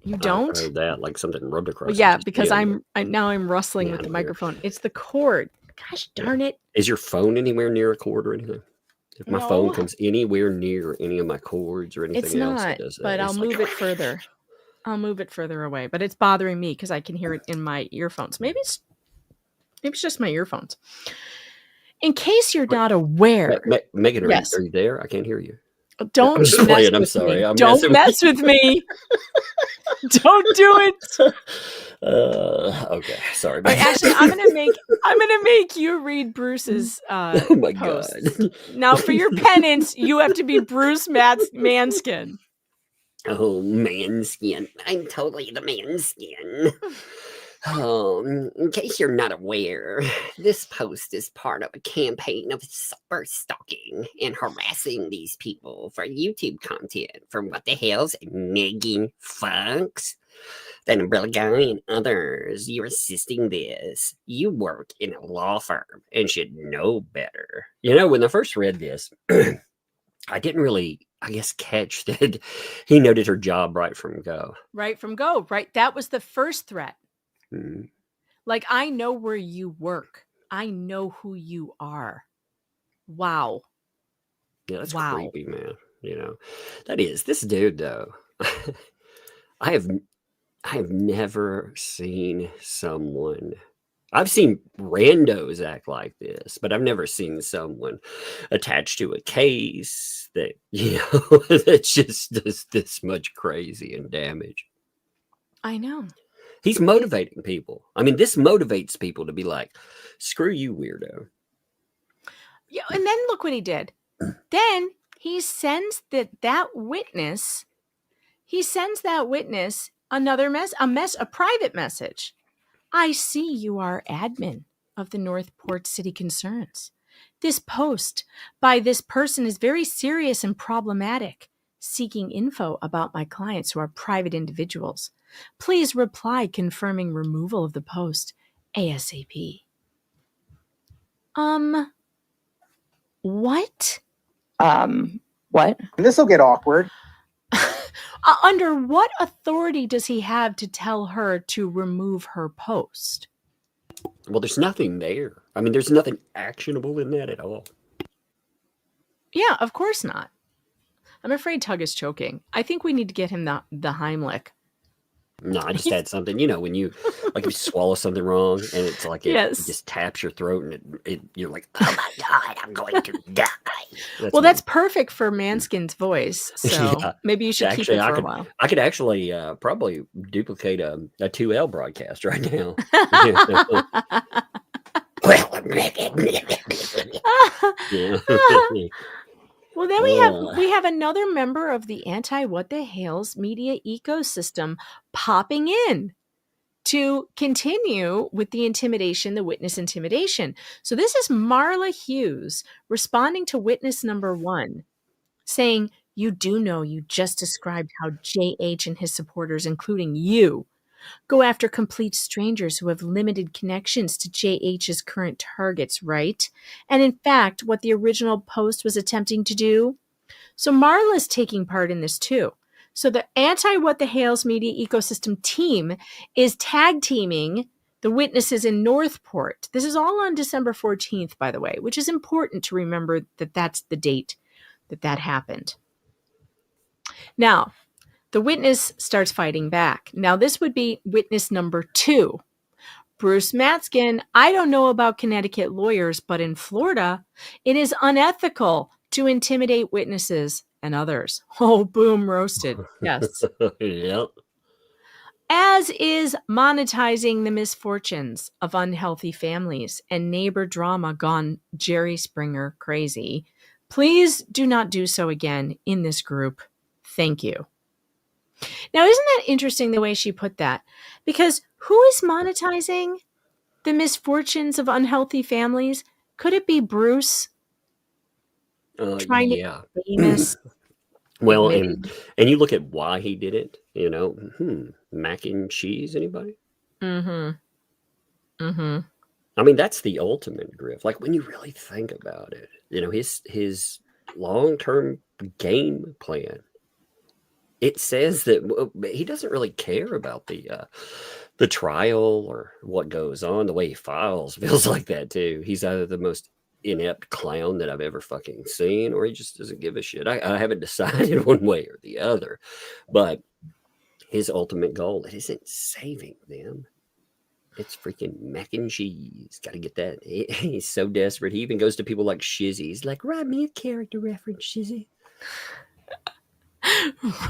You don't? I heard that, like something rubbed across. Yeah, it. because I'm rustling with the microphone. It's the cord. Gosh darn it. Is your phone anywhere near a cord or anything? If my phone comes anywhere near any of my cords or anything it's else, not, it does that. but I'll It's move like, it further. I'll move it further away, but it's bothering me because I can hear it in my earphones. Maybe it's just my earphones. In case you're not aware, Megan, Yes. are you there? I can't hear you. don't I'm just mess playing. I'm with sorry. me. I'm Don't messing with mess with me. Don't do it. Okay, sorry. All right, actually, I'm gonna make you read Bruce's Oh my post. god. Now, for your penance, you have to be Bruce Manskin. Oh, manskin. I'm totally the manskin. In case you're not aware, this post is part of a campaign of cyber stalking and harassing these people for YouTube content for What the Hell's nagging fucks. Then Umbrella Guy and others, you're assisting this. You work in a law firm and should know better. You know, when I first read this, I didn't really, I guess, catch that he noted her job right from go. Right from go. Right. That was the first threat. Hmm. Like, I know where you work. I know who you are. Wow. Yeah, that's Wow. creepy, man. You know, that is this dude though. I have never seen someone. I've seen randos act like this, but I've never seen someone attached to a case that, you know, that just does this much crazy and damage. I know. He's motivating people. I mean, this motivates people to be like, screw you, weirdo. Yeah, and then look what he did. Then he sends that witness. He sends that witness a private message. I see you are admin of the Northport City Concerns. This post by this person is very serious and problematic, seeking info about my clients who are private individuals. Please reply confirming removal of the post ASAP. What? What? This will get awkward. Under what authority does he have to tell her to remove her post? Well, there's nothing there. I mean, there's nothing actionable in that at all. Yeah, of course not. I'm afraid Tug is choking. I think we need to get him the Heimlich. No, I just had something, you know, when you like you swallow something wrong and it's like it Yes. just taps your throat and you're like, oh my God, I'm going to die. That's perfect for Manskin's voice. So Yeah. maybe you should Actually, keep it for a while. I could actually probably duplicate a 2L broadcast right now. Yeah. Well, then we have another member of the anti-WTH media ecosystem popping in to continue with the intimidation, the witness intimidation. So this is Marla Hughes responding to witness number 1, saying, you do know you just described how JH and his supporters, including you, go after complete strangers who have limited connections to JH's current targets, right? And in fact, what the original post was attempting to do. So Marla's taking part in this too. So the anti-WTH media ecosystem team is tag teaming the witnesses in Northport. This is all on December 14th, by the way, which is important to remember that that's the date that happened. Now, the witness starts fighting back. Now, this would be witness number 2. Bruce Matskin, I don't know about Connecticut lawyers, but in Florida, it is unethical to intimidate witnesses and others. Oh, boom, roasted. Yes. Yep. As is monetizing the misfortunes of unhealthy families and neighbor drama gone Jerry Springer crazy. Please do not do so again in this group. Thank you. Now, isn't that interesting the way she put that? Because who is monetizing the misfortunes of unhealthy families? Could it be Bruce trying to be famous? Well, and you look at why he did it, you know, mac and cheese, anybody? I mean, that's the ultimate grift. Like when you really think about it, you know, his long-term game plan. It says that he doesn't really care about the trial or what goes on. The way he files feels like that too. He's either the most inept clown that I've ever fucking seen, or he just doesn't give a shit. I haven't decided one way or the other, but his ultimate goal. It isn't saving them. It's freaking mac and cheese. Got to get that. He's so desperate. He even goes to people like Shizzy. He's like, write me a character reference, Shizzy.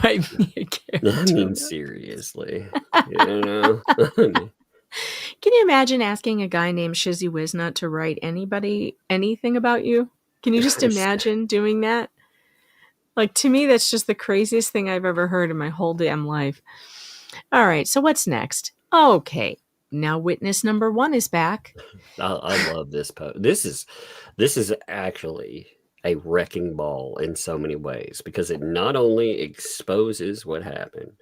Write me a character. I mean, seriously. You know? Can you imagine asking a guy named Shizzy Wiznut to write anybody anything about you? Can you just imagine doing that? Like, to me, that's just the craziest thing I've ever heard in my whole damn life. All right, so what's next? Okay, now witness number 1 is back. I love this post. This is actually a wrecking ball in so many ways, because it not only exposes what happened,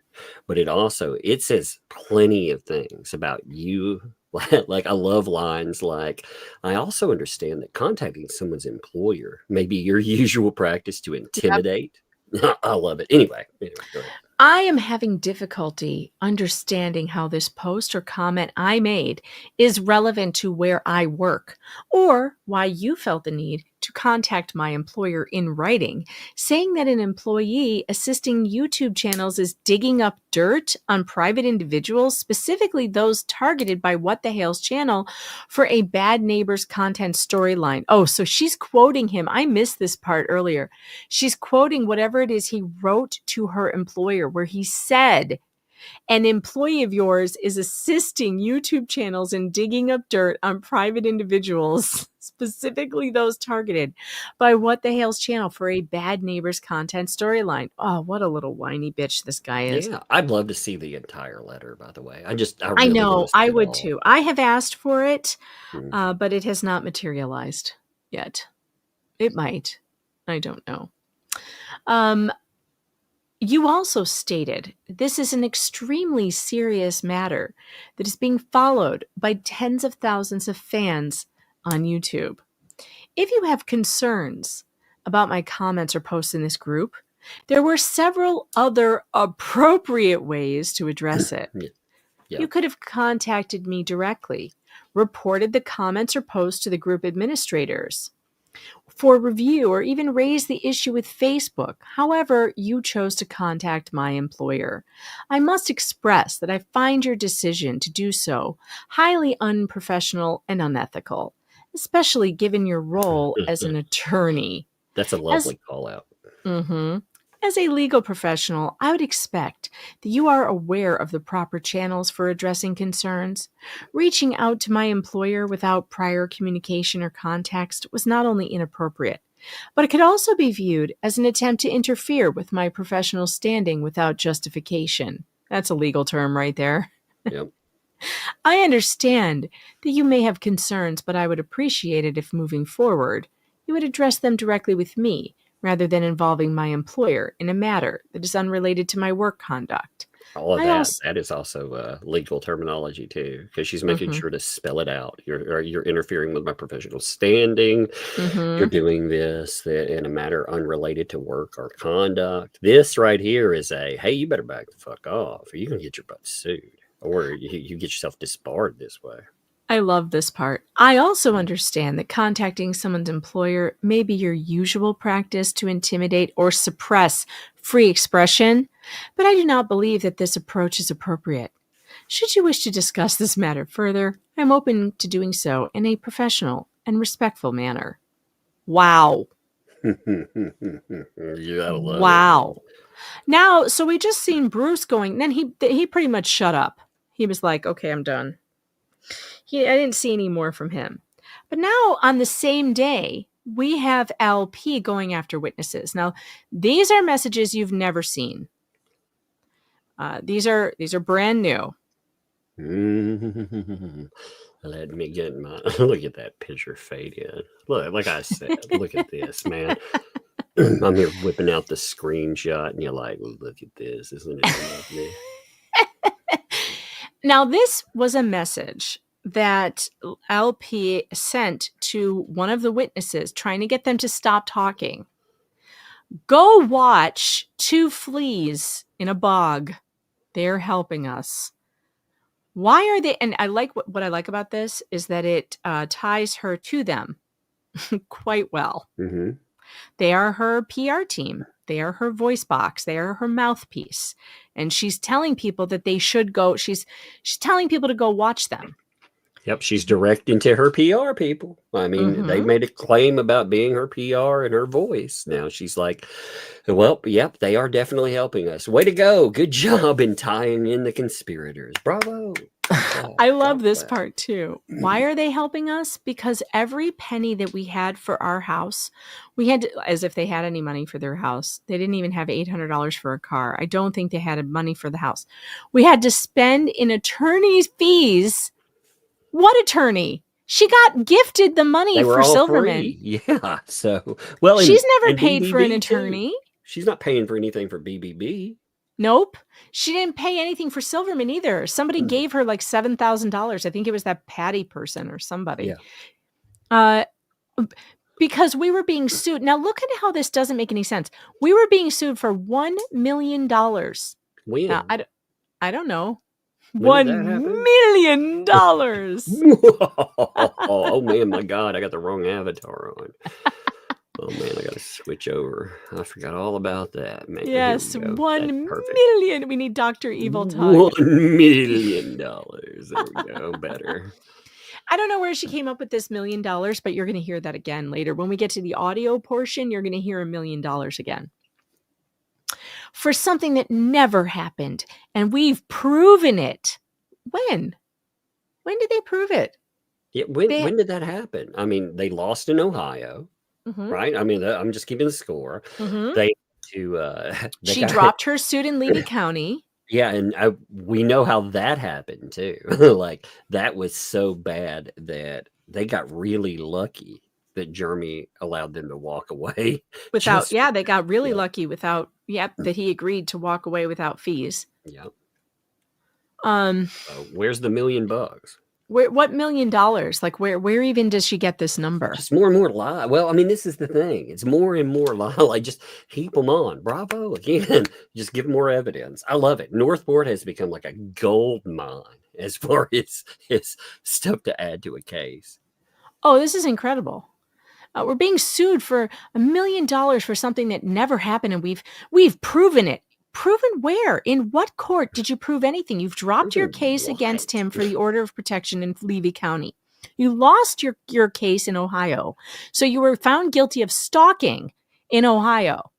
but it says plenty of things about you. Like, I love lines like, I also understand that contacting someone's employer may be your usual practice to intimidate. Yep. I love it. Anyway, go ahead. I am having difficulty understanding how this post or comment I made is relevant to where I work, or why you felt the need to contact my employer in writing, saying that an employee assisting YouTube channels is digging up dirt on private individuals, specifically those targeted by What the Hale's channel, for a bad neighbor's content storyline. Oh, so she's quoting him. I missed this part earlier. She's quoting whatever it is he wrote to her employer, where he said, an employee of yours is assisting YouTube channels in digging up dirt on private individuals, specifically those targeted by What the Hale's channel, for a bad neighbor's content storyline. Oh, what a little whiny bitch this guy is. Yeah, I'd love to see the entire letter, by the way. I I know, I would too. I have asked for it, but it has not materialized yet. It might. I don't know. You also stated this is an extremely serious matter that is being followed by tens of thousands of fans on YouTube. If you have concerns about my comments or posts in this group, there were several other appropriate ways to address it. Yeah. You could have contacted me directly, reported the comments or posts to the group administrators for review, or even raise the issue with Facebook. However, you chose to contact my employer. I must express that I find your decision to do so highly unprofessional and unethical, especially given your role as an attorney. That's a lovely call out. As a legal professional, I would expect that you are aware of the proper channels for addressing concerns. Reaching out to my employer without prior communication or context was not only inappropriate, but it could also be viewed as an attempt to interfere with my professional standing without justification. That's a legal term right there. Yep. I understand that you may have concerns, but I would appreciate it if moving forward, you would address them directly with me, rather than involving my employer in a matter that is unrelated to my work conduct. All of that is also legal terminology too, because she's making sure to spell it out. You're interfering with my professional standing. You're doing this in a matter unrelated to work or conduct. This right here is hey, you better back the fuck off, or you're gonna get your butt sued, or you get yourself disbarred this way. I love this part. I also understand that contacting someone's employer may be your usual practice to intimidate or suppress free expression, but I do not believe that this approach is appropriate. Should you wish to discuss this matter further, I am open to doing so in a professional and respectful manner. Wow. Wow. Now, so we just seen Bruce going, then he pretty much shut up. He was like, okay, I'm done. I didn't see any more from him. But now on the same day, we have LP going after witnesses. Now, these are messages you've never seen. These are brand new. Let me get look at that picture fade in. Look, like I said, look at this, man. I'm here whipping out the screenshot, and you're like, look at this. Isn't it lovely? Now, this was a message that LP sent to one of the witnesses, trying to get them to stop talking. Go watch 2 fleas in a bog. They're helping us. Why are they? And I like what I like about this is that it ties her to them quite well. They are her PR team. They are her voice box. They are her mouthpiece. And she's telling people that they should go. She's telling people to go watch them. Yep, she's directing to her PR people. I mean, they made a claim about being her PR and her voice. Now she's like, well, yep, they are definitely helping us. Way to go. Good job in tying in the conspirators. Bravo. I love this part too. Why are they helping us? Because every penny that we had for our house, we had to, as if they had any money for their house. They didn't even have $800 for a car. I don't think they had money for the house. We had to spend in attorney's fees. What attorney? She got gifted the money for Silverman. Free. Yeah. So, well, she's never paid BBB for an attorney. Too. She's not paying for anything for BBB. Nope. She didn't pay anything for Silverman either. Somebody gave her like $7,000. I think it was that Patty person or somebody. Yeah. Because we were being sued. Now look at how this doesn't make any sense. We were being sued for $1 million. When? Now, I don't know. When $1 million. Oh man, my God, I got the wrong avatar on. Oh man, I got to switch over. I forgot all about that. Man, yes, $1 million. We need Dr. Evil Tug. $1 million. There we go. Better. I don't know where she came up with this $1 million, but you're going to hear that again later. When we get to the audio portion, you're going to hear $1 million again. For something that never happened. And we've proven it. When? When did they prove it? Yeah, when did that happen? I mean, they lost in Ohio, right? I mean, I'm just keeping the score. They she dropped her suit in Levy County. Yeah, and we know how that happened too. Like that was so bad that they got really lucky that Jeremy allowed them to walk away without. They got really lucky without. Yep, that he agreed to walk away without fees. Yep. Where's the $1 million? What $1 million? Like where even does she get this number? Just more and more lie. Well, I mean, this is the thing. It's more and more lie. Like just heap them on. Bravo again. Just give more evidence. I love it. Northport has become like a gold mine as far as stuff to add to a case. Oh, this is incredible. We're being sued for $1 million for something that never happened, and we've proven it. Proven where? In what court did you prove anything? You've dropped your case against him for the order of protection in Levy County. You lost your case in Ohio. So you were found guilty of stalking in Ohio.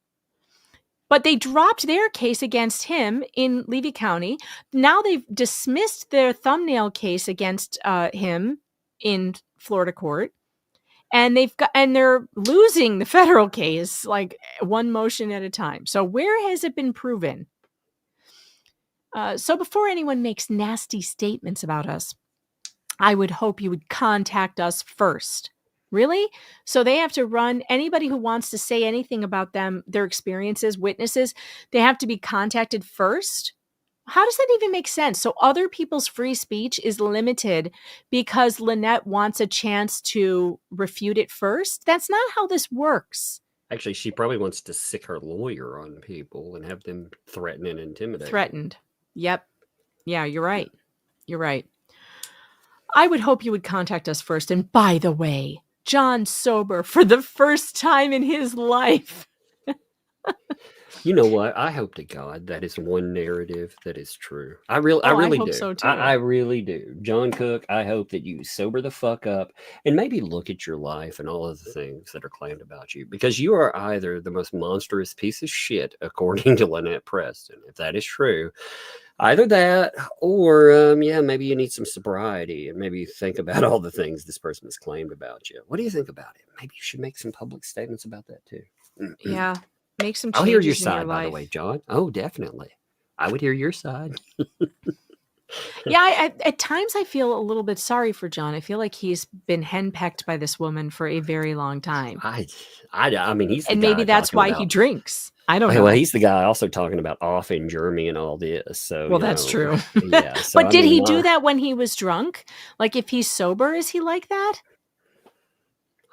But they dropped their case against him in Levy County. Now they've dismissed their thumbnail case against him in Florida court. And they're losing the federal case like one motion at a time. So where has it been proven? So before anyone makes nasty statements about us, I would hope you would contact us first. Really? So they have to run anybody who wants to say anything about them, their experiences, witnesses, they have to be contacted first. How does that even make sense? So other people's free speech is limited because Lynette wants a chance to refute it first? That's not how this works. Actually, she probably wants to sick her lawyer on people and have them threaten and intimidate. Threatened. Yep. Yeah, you're right. You're right. I would hope you would contact us first. And by the way, John's sober for the first time in his life. You know what? I hope to God that is one narrative that is true. I really hope do. So too. I really do. John Cook, I hope that you sober the fuck up and maybe look at your life and all of the things that are claimed about you, because you are either the most monstrous piece of shit, according to Lynette Preston. If that is true, either that or maybe you need some sobriety and maybe think about all the things this person has claimed about you. What do you think about it? Maybe you should make some public statements about that too. Yeah. Make some changes. I'll hear your side, by the way, John. Oh, definitely. I would hear your side. Yeah, at times I feel a little bit sorry for John. I feel like he's been henpecked by this woman for a very long time. I mean, he's the and guy maybe that's why he drinks. I don't know. Well, he's the guy also talking about off in Germany and all this. So, well, that's true. Yeah. So, but did he do that when he was drunk? Like, if he's sober, is he like that?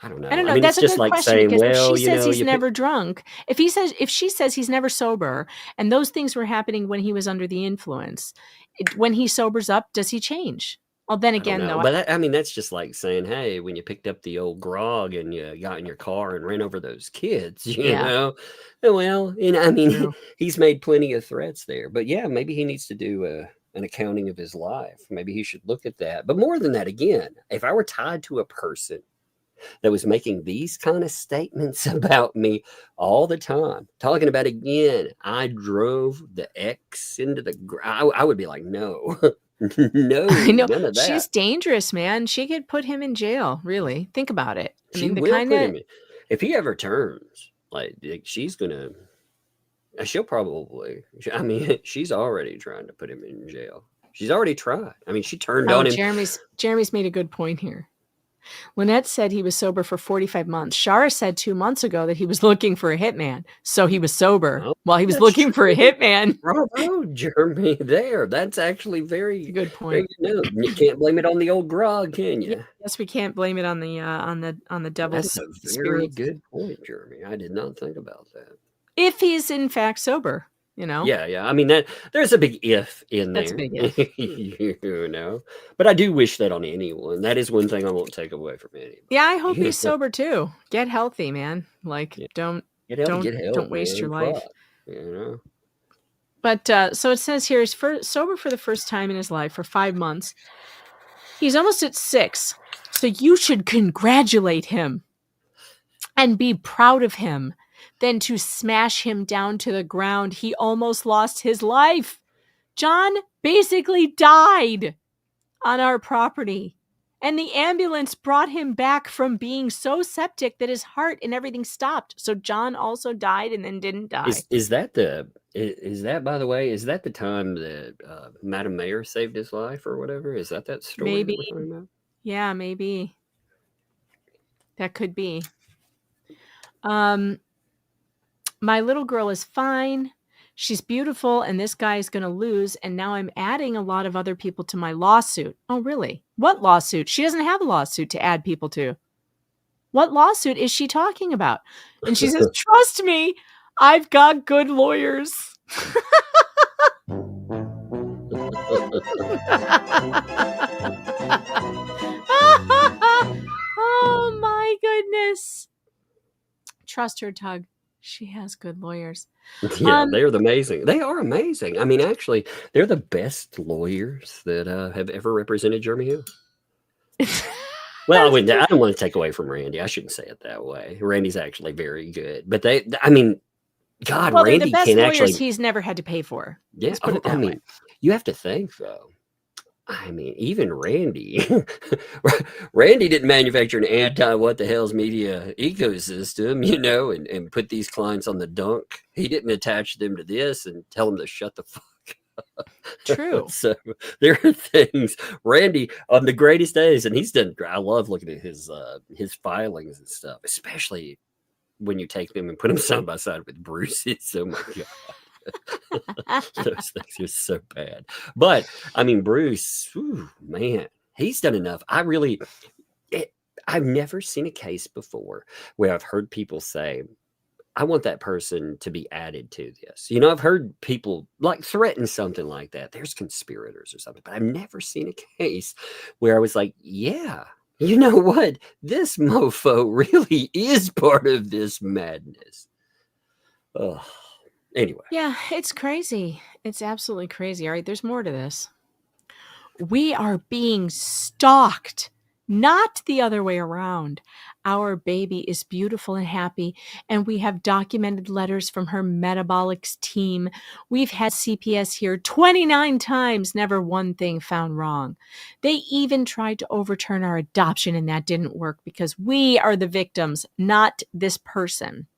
I don't know. I don't know. mean, That's it's a just good like question, saying, because well, if she says he's you never drunk, if she says he's never sober, and those things were happening when he was under the influence, when he sobers up, does he change? Well, then I don't again, know. though, But I mean, that's just like saying, hey, when you picked up the old grog and you got in your car and ran over those kids, you Yeah. know? Well, I mean, True. he's made plenty of threats there. But yeah, maybe he needs to do an accounting of his life. Maybe he should look at that. But more than that, again, if I were tied to a person that was making these kind of statements about me all the time, talking about, again, I drove the X into the I would be like, no. No, I know none of that. she's dangerous, man. She could put him in jail. Really, think about it. I She mean, the will kind put of him in. If he ever turns, like she's gonna, she'll probably. I mean, she's already trying to put him in jail. She's already tried. I mean, she turned on him. Jeremy's made a good point here. Lynette said he was sober for 45 months. Shara said 2 months ago that he was looking for a hitman. So he was sober while he was looking for a hitman. Bravo, Jeremy. There. That's actually very good point. No, you can't blame it on the old grog, can you? Yes, we can't blame it on the devil's That's a very good point, Jeremy. I did not think about that. If he's in fact sober. You know? Yeah. I mean, there's a big if in there. That's a big if. You know, but I do wish that on anyone. That is one thing I won't take away from anybody. Yeah, I hope he's sober too. Get healthy, man. Like, don't waste your life. You know. But so it says here, he's sober for the first time in his life for 5 months. He's almost at 6, so you should congratulate him and be proud of him. Than to smash him down to the ground. He almost lost his life. John basically died on our property. And the ambulance brought him back from being so septic that his heart and everything stopped. So John also died and then didn't die. Is that by the way, is that the time that Madam Mayor saved his life or whatever? Is that story? Maybe. That we're talking about? Yeah, maybe. That could be. My little girl is fine. She's beautiful, and this guy is going to lose. And now I'm adding a lot of other people to my lawsuit. Oh, really? What lawsuit? She doesn't have a lawsuit to add people to. What lawsuit is she talking about? And she says, trust me, I've got good lawyers. Oh, my goodness. Trust her, Tug. She has good lawyers. Yeah, they're amazing. They are amazing. I mean, actually, they're the best lawyers that have ever represented Jeremy Hales. Well, I don't want to take away from Randy. I shouldn't say it that way. Randy's actually very good, but God, well, Randy they're the best can lawyers actually. he's never had to pay for. Yeah, Let's put it that way. You have to think though. I mean, even Randy, Randy didn't manufacture an anti-what-the-hell's media ecosystem, you know, and put these clients on the dunk. He didn't attach them to this and tell them to shut the fuck up. True. So there are things, Randy, on the greatest days, and he's done, I love looking at his filings and stuff, especially when you take them and put them side by side with Bruce's. Oh my God. Those things are so bad. But I mean, Bruce, man, he's done enough. I've never seen a case before where I've heard people say, I want that person to be added to this. You know, I've heard people like threaten something like that. There's conspirators or something, but I've never seen a case where I was like, yeah, you know what? This mofo really is part of this madness. Oh. Anyway. Yeah, it's crazy. It's absolutely crazy. All right, there's more to this. We are being stalked, not the other way around. Our baby is beautiful and happy, and we have documented letters from her metabolics team. We've had CPS here 29 times, never one thing found wrong. They even tried to overturn our adoption, and that didn't work because we are the victims, not this person.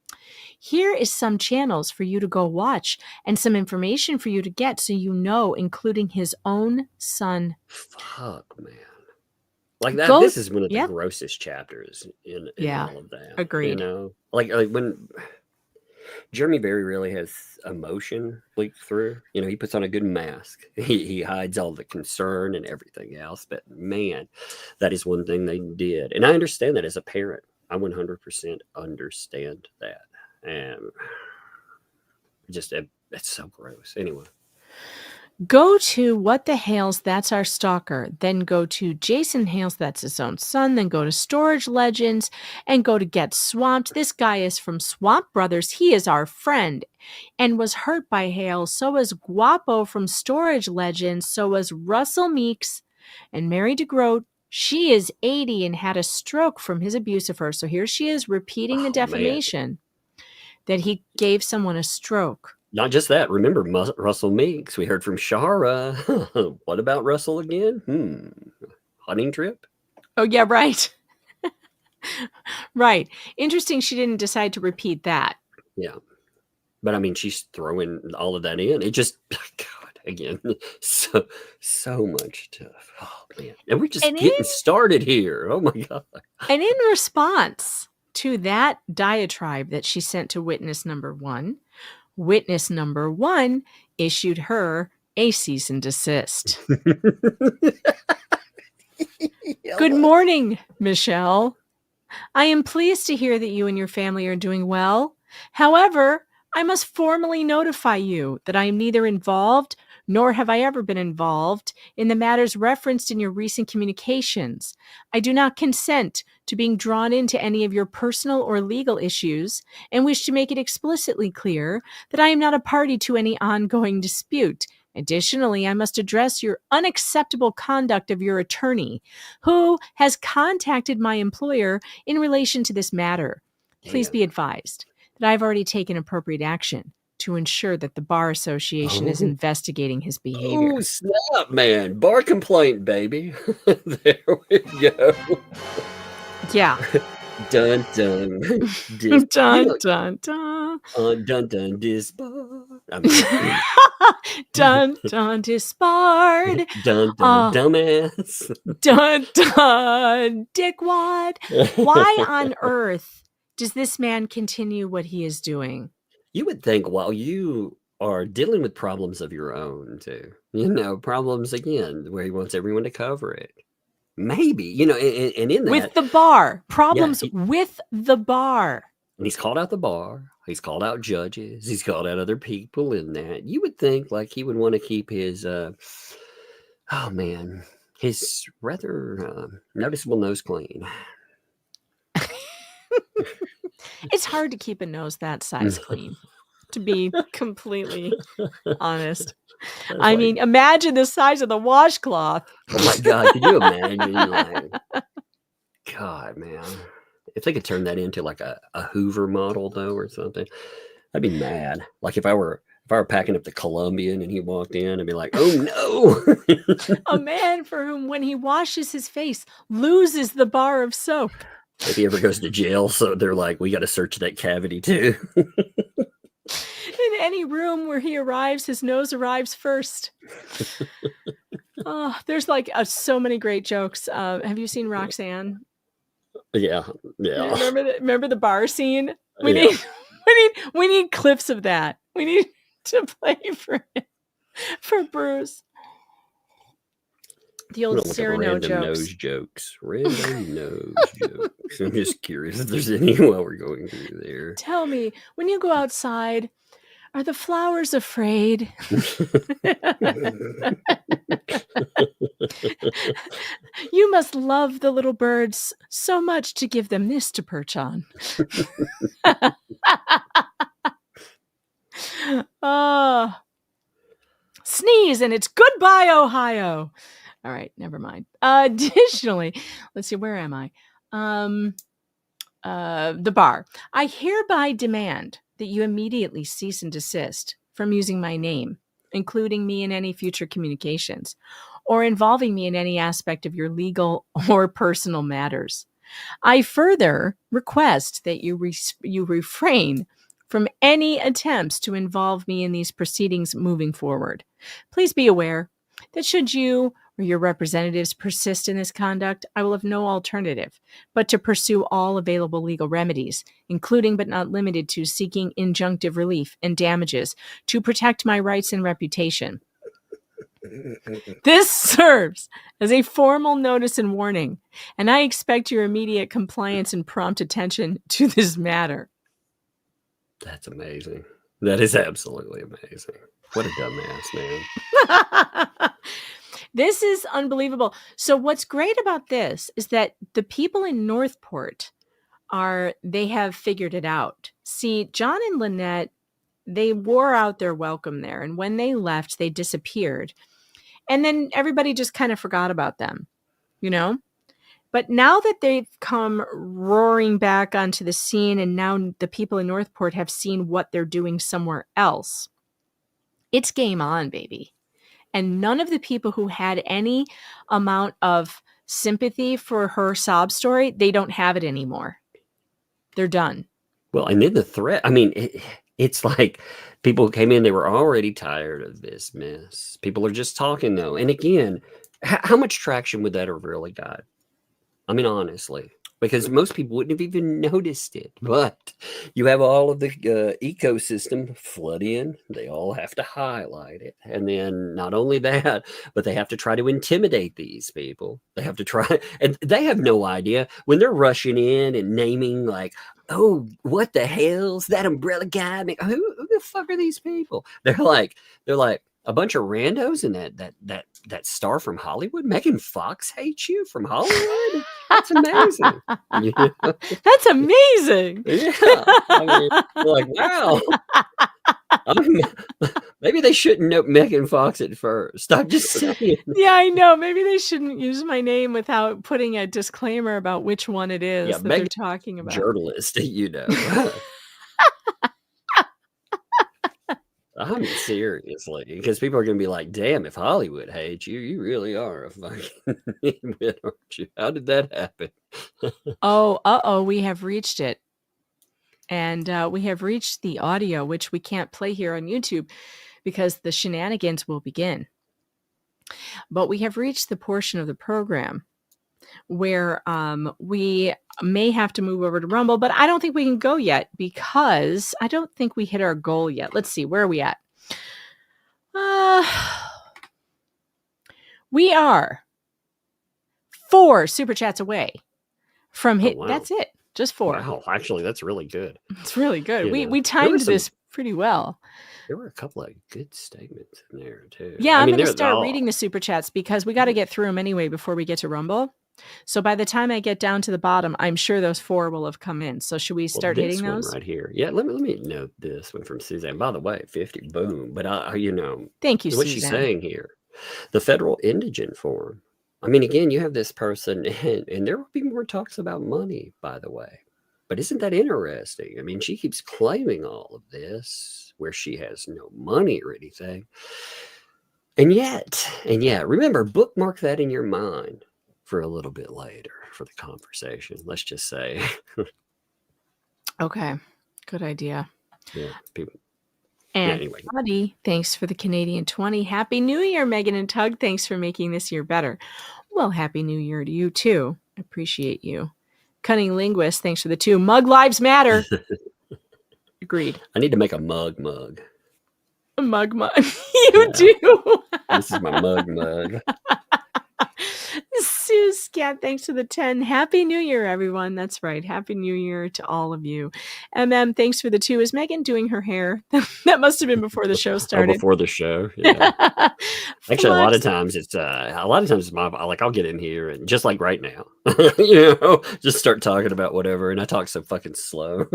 Here is some channels for you to go watch and some information for you to get so you know, including his own son. Fuck, man. Like that, this is one of the grossest chapters in all of that. Agreed. You know, like when Jeremy very rarely has emotion leak through. You know, he puts on a good mask. He hides all the concern and everything else. But man, that is one thing they did. And I understand that as a parent. I 100% understand that. And just, it's so gross. Anyway. Go to What the Hales, That's Our Stalker. Then go to Jason Hales, That's His Own Son. Then go to Storage Legends and go to Get Swamped. This guy is from Swamp Brothers. He is our friend and was hurt by Hale. So was Guapo from Storage Legends. So was Russell Meeks and Mary DeGroat. She is 80 and had a stroke from his abuse of her. So here she is repeating the defamation that he gave someone a stroke. Not just that. Remember Russell Meeks. We heard from Shara. What about Russell again? Hunting trip? Oh, yeah, right. Right. Interesting she didn't decide to repeat that. Yeah. But I mean, she's throwing all of that in. It just, God, again, so much stuff. Oh, man. And we're just getting started here. Oh, my God. And in response to that diatribe that she sent to witness number 1, witness number 1 issued her a cease and desist. Good morning, Michelle. I am pleased to hear that you and your family are doing well. However, I must formally notify you that I am neither involved nor have I ever been involved in the matters referenced in your recent communications. I do not consent to being drawn into any of your personal or legal issues and wish to make it explicitly clear that I am not a party to any ongoing dispute. Additionally, I must address your unacceptable conduct of your attorney, who has contacted my employer in relation to this matter. Please be advised that I've already taken appropriate action to ensure that the Bar Association is investigating his behavior. Oh, snap, man. Bar complaint, baby. There we go. Yeah. Dun, dun. Dun, dun, dun. Dun, dun, disbarred. I mean, Dun, dun, disbarred. dun, dun, dumbass. Dun, dun, dickwad. Why on earth does this man continue what he is doing? You would think while you are dealing with problems of your own, too, problems again, where he wants everyone to cover it. Maybe, and in that. With the bar. Problems with the bar. And he's called out the bar. He's called out judges. He's called out other people in that. You would think like he would want to keep his, his rather noticeable nose clean. It's hard to keep a nose that size clean, to be completely honest. I mean, imagine the size of the washcloth. Oh my God, can you imagine? God, man. If they could turn that into like a Hoover model though or something, I'd be mad. Like if I were packing up the Colombian and he walked in, I'd be like, oh no. A man for whom when he washes his face loses the bar of soap. If he ever goes to jail, so they're like, we got to search that cavity too. In any room where he arrives, his nose arrives first. Oh, there's like so many great jokes. Have you seen Roxanne? Yeah. Remember the bar scene? We need clips of that. We need to play for Bruce. The old Cyrano jokes. Nose jokes. Random nose jokes. I'm just curious if there's any while we're going through there. Tell me, when you go outside, are the flowers afraid? You must love the little birds so much to give them this to perch on. Sneeze and it's goodbye, Ohio. All right, never mind. Additionally, let's see, where am I? The bar. I hereby demand that you immediately cease and desist from using my name, including me in any future communications, or involving me in any aspect of your legal or personal matters. I further request that you refrain from any attempts to involve me in these proceedings moving forward. Please be aware that should you or your representatives persist in this conduct, I will have no alternative but to pursue all available legal remedies, including but not limited to seeking injunctive relief and damages to protect my rights and reputation. This serves as a formal notice and warning, and I expect your immediate compliance and prompt attention to this matter. That's amazing. That is absolutely amazing. What a dumbass, man. This is unbelievable. So what's great about this is that the people in Northport they have figured it out. See, John and Lynette, they wore out their welcome there. And when they left, they disappeared. And then everybody just kind of forgot about them, you know? But now that they've come roaring back onto the scene, and now the people in Northport have seen what they're doing somewhere else, it's game on, baby. And none of the people who had any amount of sympathy for her sob story, they don't have it anymore. They're done. Well, and then the threat, I mean, it's like people who came in, they were already tired of this mess. People are just talking, though. And again, how much traction would that have really got? I mean, honestly, because most people wouldn't have even noticed it. But you have all of the ecosystem flood in. They all have to highlight it. And then not only that, but they have to try to intimidate these people. They have to try, and they have no idea when they're rushing in and naming like, oh, what the hell's that umbrella guy? Who the fuck are these people? They're like a bunch of randos and that star from Hollywood. Megan Fox hates you from Hollywood. That's amazing. Yeah. That's amazing. Yeah. I mean, like, wow. Maybe they shouldn't know Megan Fox at first. I'm just saying. Yeah, I know. Maybe they shouldn't use my name without putting a disclaimer about which one it is that they're talking about. Journalist, you know. I mean, seriously, because people are going to be like, damn, if Hollywood hates you, you really are a fucking nitwit, aren't you? How did that happen? We have reached it. And we have reached the audio, which we can't play here on YouTube because the shenanigans will begin. But we have reached the portion of the program where we may have to move over to Rumble, but I don't think we can go yet because I don't think we hit our goal yet. Let's see, where are we at? We are 4 super chats away from hit. Oh, wow. That's it. Just 4. Wow, actually, that's really good. It's really good. You We know, timed this pretty well. There were a couple of good statements in there, too. Yeah, I I'm mean, going to they're start all- reading the super chats because we got to get through them anyway before we get to Rumble. So by the time I get down to the bottom, I'm sure those 4 will have come in. So should we start this hitting one those? right here? Yeah, let me note this one from Suzanne. By the way, 50, boom. But you know, Thank you, what Suzanne. she's saying here, the federal indigent forum. I mean, again, you have this person, and there will be more talks about money, by the way. But isn't that interesting? I mean, she keeps claiming all of this where she has no money or anything. And yet, remember, bookmark that in your mind for a little bit later for the conversation. Let's just say. Okay, good idea. Yeah, people. And anyway. Buddy, thanks for the Canadian 20. Happy New Year, Megan and Tug. Thanks for making this year better. Well, Happy New Year to you, too. I appreciate you. Cunning Linguist, thanks for the 2. Mug Lives Matter. Agreed. I need to make a mug. A mug. You do. This is my mug. Sue Scat, thanks for the 10. Happy New Year, everyone. That's right. Happy New Year to all of you. thanks for the 2. Is Megan doing her hair? That must have been before the show started. Before the show. Yeah. Actually, a lot of times it's I'll get in here and just like right now, just start talking about whatever. And I talk so fucking slow.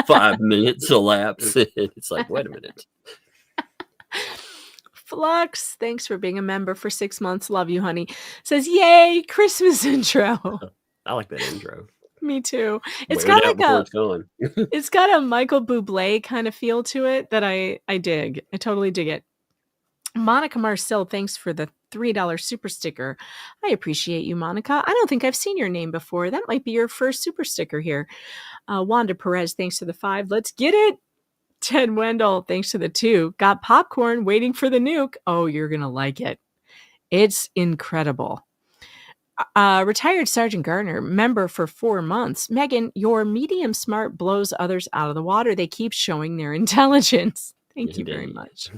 5 minutes elapse. It's like, wait a minute. Flux, thanks for being a member for 6 months. Love you, honey. Says, yay, Christmas intro. I like that intro. Me too. It's got a Michael Bublé kind of feel to it that I dig. I totally dig it. Monica Marcel, thanks for the $3 super sticker. I appreciate you, Monica. I don't think I've seen your name before. That might be your first super sticker here. Wanda Perez, thanks for the 5. Let's get it. Ted Wendell, thanks to the 2. Got popcorn waiting for the nuke. Oh, you're going to like it. It's incredible. Retired Sergeant Gardner, member for 4 months. Megan, your medium smart blows others out of the water. They keep showing their intelligence. Thank you very much.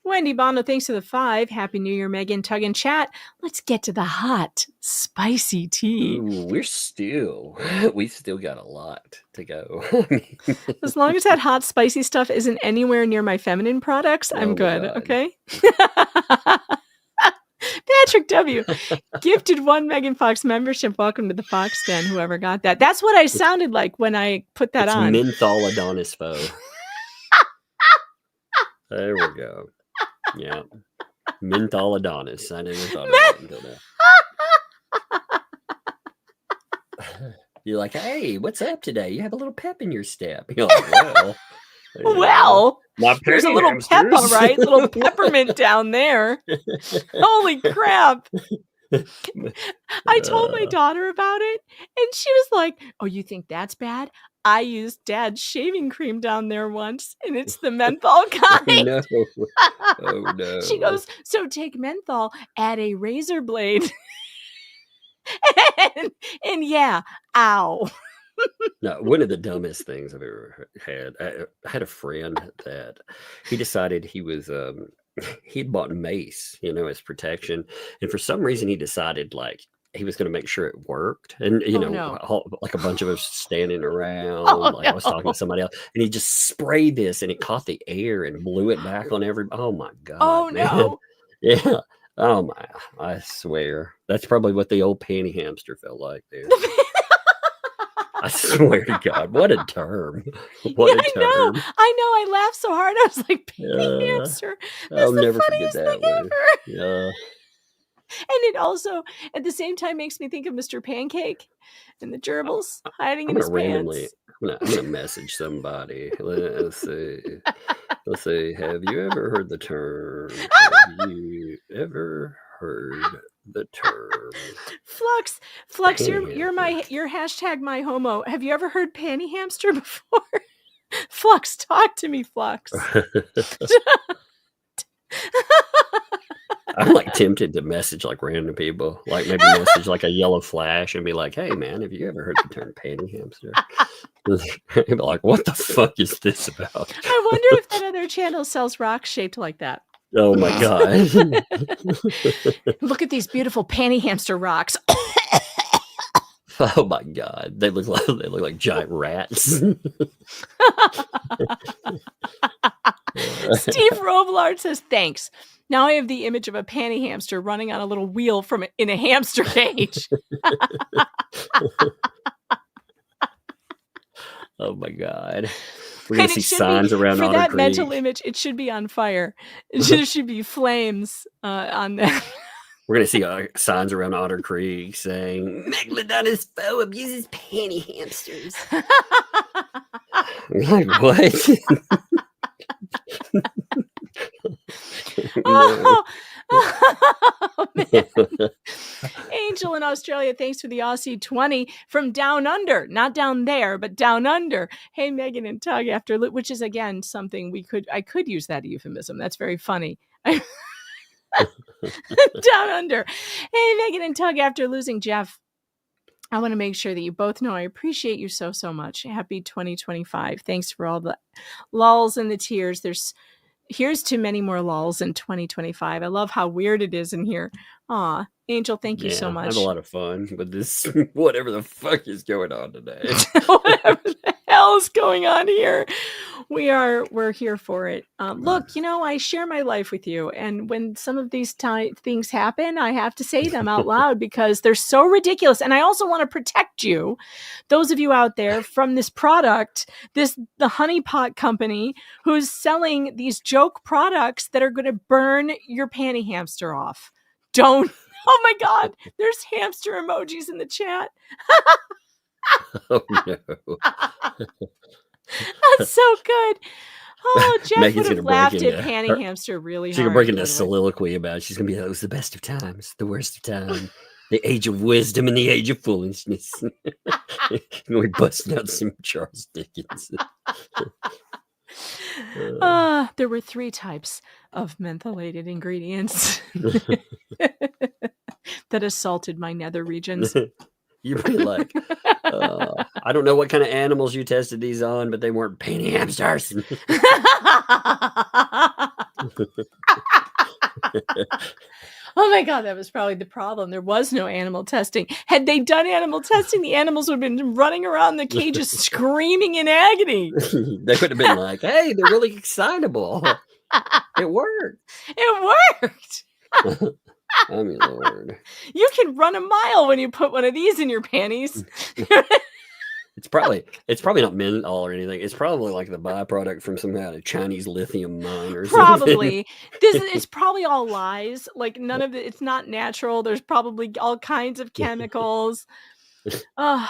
Wendy Bondo, thanks for the 5. Happy New Year, Megan, Tug, and chat. Let's get to the hot, spicy tea. Ooh, we still got a lot to go. As long as that hot, spicy stuff isn't anywhere near my feminine products, I'm Oh my good. God. Okay. Patrick W. gifted 1 Megan Fox membership. Welcome to the Fox Den, whoever got that. That's what I sounded like when I put that It's on. menthol Adonis foe. There we go. Yeah. Menthol Adonis. I never thought of that until now. You're like, hey, what's up today? You have a little pep in your step. You're like, well. Well, my there's a penny little pep, all hamsters. right? Little peppermint down there. Holy crap. I told my daughter about it, and she was like, oh, you think that's bad? I used Dad's shaving cream down there once, and it's the menthol kind. No. Oh, no. She goes, so take menthol, add a razor blade. and yeah, ow. No, one of the dumbest things I've ever had. I had a friend that he decided he was he'd bought mace, as protection, and for some reason he decided like he was going to make sure it worked, and like a bunch of us standing around, I was talking to somebody else, and he just sprayed this, and it caught the air and blew it back on everybody. Oh my God! Oh man. no! Yeah. Oh my! I swear that's probably what the old panty hamster felt like there. I swear to God, what a term. What a term. I know. I laughed so hard. I was like, panty hamster. That's I'll the never forget funniest that thing one. ever. Yeah. And it also, at the same time, makes me think of Mr. Pancake and the gerbils hiding in his pants. I'm gonna message somebody. Let's see. Have you ever heard the term? Have you ever heard the term? Flux, you're hashtag my homo. Have you ever heard panty hamster before? Flux, talk to me, Flux. I'm like tempted to message like random people, like maybe message like a yellow flash and be like, "Hey man, have you ever heard the term panty hamster?" Be like, "What the fuck is this about?" I wonder if that other channel sells rocks shaped like that. Oh my God! Look at these beautiful panty hamster rocks. Oh my God! They look like giant rats. Steve Robillard says thanks. Now I have the image of a panty hamster running on a little wheel in a hamster cage. Oh my God! We're gonna see signs around for Otter that Creek. mental image. It should be on fire. There should be flames on that. We're gonna see signs around Otter Creek saying Megalodon's foe abuses panty hamsters. Like what? Oh man. Angel in Australia, thanks for the Aussie 20 from down under, not down there, but down under. Hey, Megan and Tug, which is again something I could use that euphemism. That's very funny. Down under. Hey, Megan and Tug, after losing Jeff, I want to make sure that you both know I appreciate you so much. Happy 2025. Thanks for all the lulls and the tears. Here's to many more lulls in 2025. I love how weird it is in here. Aw, Angel, thank you so much. I have a lot of fun with this, whatever the fuck is going on today. Whatever the hell is going on here. We're here for it. Look, I share my life with you. And when some of these things happen, I have to say them out loud because they're so ridiculous. And I also want to protect you, those of you out there, from this product, the honeypot company who's selling these joke products that are going to burn your panty hamster off. Don't. Oh my God. There's hamster emojis in the chat. Oh no. That's so good. Oh, Jeff Megan's would have gonna laughed break at into Panty Hamster really She's hard. gonna break into a soliloquy about it. She's gonna be like, it was the best of times, the worst of time, the age of wisdom and the age of foolishness. We're busting out some Charles Dickens. There were 3 types of mentholated ingredients that assaulted my nether regions. You'd be like, I don't know what kind of animals you tested these on, but they weren't panty hamsters. Oh my God, that was probably the problem. There was no animal testing. Had they done animal testing, the animals would have been running around the cages screaming in agony. They would have been like, hey, they're really excitable. It worked. It worked. I mean, Lord. You can run a mile when you put one of these in your panties. It's probably not menthol or anything. It's probably like the byproduct from some kind of Chinese lithium mine or something. Probably. It's probably all lies. Like none of it. It's not natural. There's probably all kinds of chemicals. I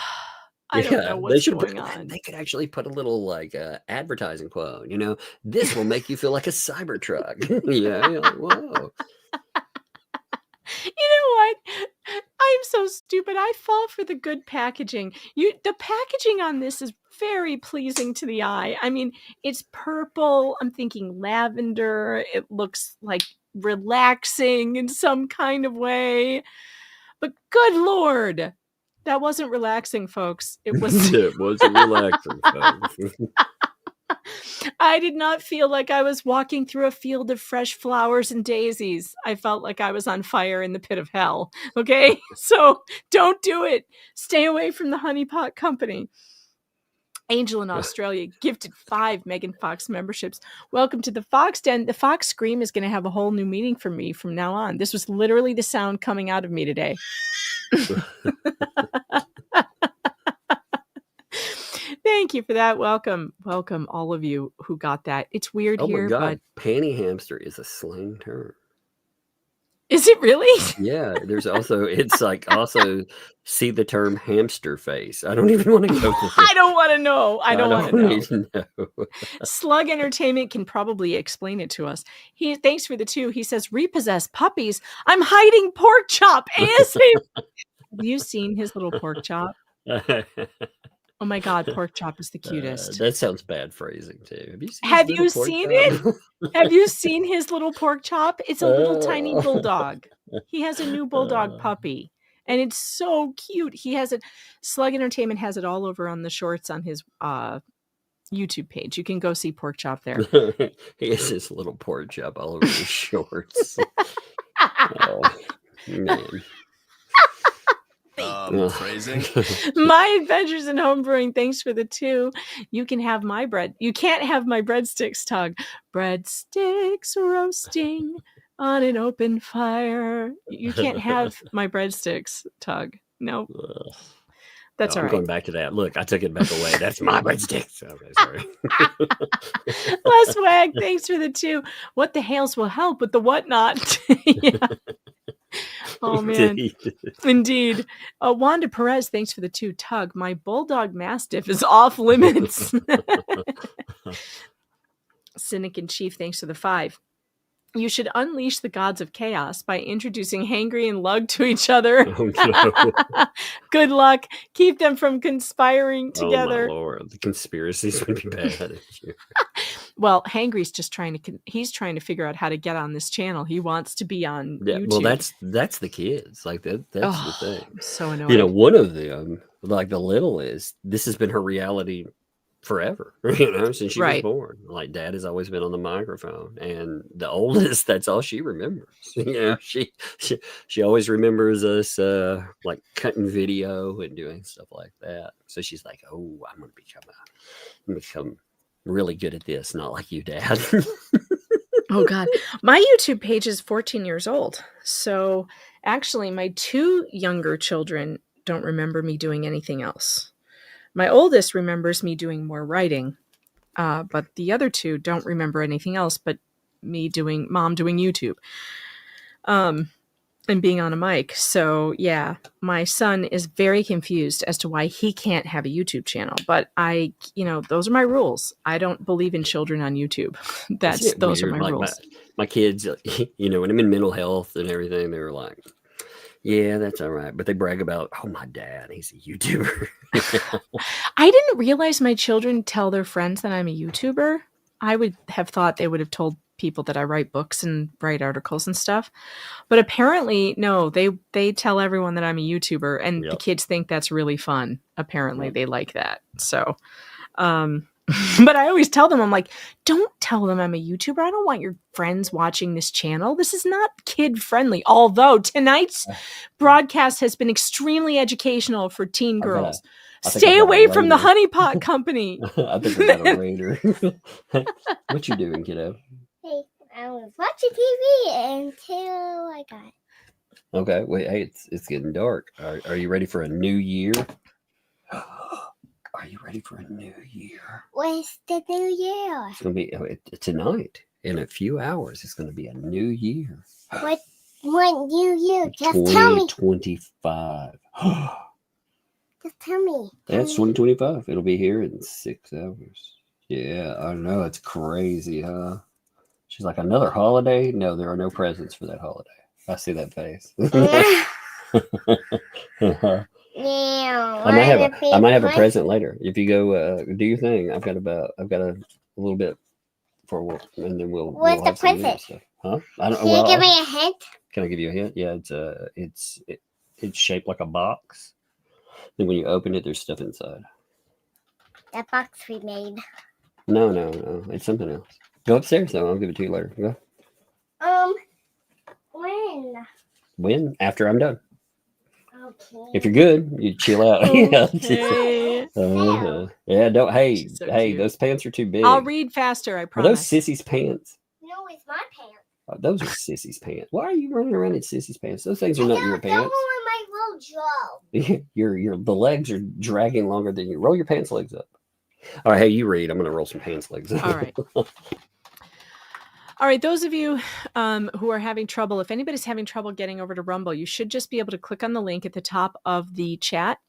don't know what's going on. They could actually put a little like advertising quote. This will make you feel like a Cybertruck. You're like, whoa. You know what? I'm so stupid. I fall for the good packaging. The packaging on this is very pleasing to the eye. I mean, it's purple. I'm thinking lavender. It looks like relaxing in some kind of way. But good Lord, that wasn't relaxing, folks. It was. It wasn't relaxing, folks. I did not feel like I was walking through a field of fresh flowers and daisies. I felt like I was on fire in the pit of hell. Okay? So don't do it. Stay away from the Honey Pot Company. Angel in Australia gifted 5 Megan Fox memberships. Welcome to the Fox Den. The Fox Scream is going to have a whole new meaning for me from now on. This was literally the sound coming out of me today. Thank you for that. Welcome, all of you who got that. It's weird here, but panty hamster is a slang term. Is it really? Yeah, there's also see the term hamster face. I don't even want to go to I don't want to know. I don't want to know. Slug Entertainment can probably explain it to us. Thanks for the 2. He says, repossessed puppies. I'm hiding pork chop. ASAP. Have you seen his little pork chop? Oh my God, pork chop is the cutest. That sounds bad phrasing too. Have you seen it? Have you seen his little pork chop? It's a little tiny bulldog. He has a new bulldog puppy, and it's so cute. Slug Entertainment has it all over on the shorts on his YouTube page. You can go see pork chop there. He has his little pork chop all over his shorts. Oh man. Phrasing. My Adventures in Homebrewing. Thanks for the 2. You can have my bread. You can't have my breadsticks, Tug. Breadsticks roasting on an open fire. You can't have my breadsticks, Tug. No. That's all right. I'm going back to that. Look, I took it back away. That's my breadsticks. Okay, sorry. Les Wag, thanks for the 2. What the Hales will help with the whatnot. Yeah. Oh man, indeed. Wanda Perez, thanks for the 2. Tug, my bulldog mastiff is off limits. Cynic in Chief, thanks for the 5. You should unleash the gods of chaos by introducing Hangry and Lug to each other. Oh, no. Good luck. Keep them from conspiring together. Oh my Lord, the conspiracies would be bad. Well, Hangry's just trying to figure out how to get on this channel. He wants to be on YouTube. Well, that's the kids. Like that's the thing. I'm so annoying. One of them, like the little this has been her reality forever, since she was born. Like Dad has always been on the microphone, and the oldest, that's all she remembers. She always remembers us like cutting video and doing stuff like that. So she's like, oh, I'm gonna become really good at this, not like you, Dad. Oh God, my YouTube page is 14 years old. So actually my 2 younger children don't remember me doing anything else. My oldest remembers me doing more writing, but the other 2 don't remember anything else but mom doing YouTube, and being on a mic. So yeah, my son is very confused as to why he can't have a YouTube channel. But those are my rules. I don't believe in children on YouTube. Those are my rules. My kids, when I'm in mental health and everything, they were like, yeah, that's all right. But they brag about, oh, my dad, he's a YouTuber. I didn't realize my children tell their friends that I'm a YouTuber. I would have thought they would have told people that I write books and write articles and stuff. But apparently, no, they tell everyone that I'm a YouTuber, and the kids think that's really fun. Apparently, they like that. So, But I always tell them, I'm like, don't tell them I'm a YouTuber. I don't want your friends watching this channel. This is not kid friendly. Although tonight's broadcast has been extremely educational for teen girls. Stay away from the honeypot company. I think we got a raider. What you doing, kiddo? Hey, I was watching TV until I got. Okay, wait, hey, it's getting dark. Are you ready for a new year? Are you ready for a new year? What's the new year? It's gonna be tonight. In a few hours, it's gonna be a new year. What new year? Just tell me. 2025. Just tell me. That's 2025. It'll be here in 6 hours. Yeah, I know. It's crazy, huh? She's like, another holiday? No, there are no presents for that holiday. I see that face. Yeah, I might have a present later. If you go do your thing, I've got a little bit for work, and then we'll. What's the present? Stuff. Huh? I don't. Can you give me a hint? Can I give you a hint? Yeah, it's shaped like a box. And when you open it, there's stuff inside. That box we made. No, it's something else. Go upstairs though. I'll give it to you later. Go. When? When? After I'm done. Okay. If you're good, you chill out. Okay. Yeah. Don't. Hey, She's so hey, cute. those pants are too big. I'll read faster, I Are those promise. sissy's pants? No, it's my pants. Oh, those are sissy's pants. Why are you running around in sissy's pants? Those things are not your That pants. one my little job. The legs are dragging longer than you. Roll your pants legs up. All right, hey, you read. I'm gonna roll some pants legs up. All right. All right, those of you who are having trouble, if anybody's having trouble getting over to Rumble, you should just be able to click on the link at the top of the chat.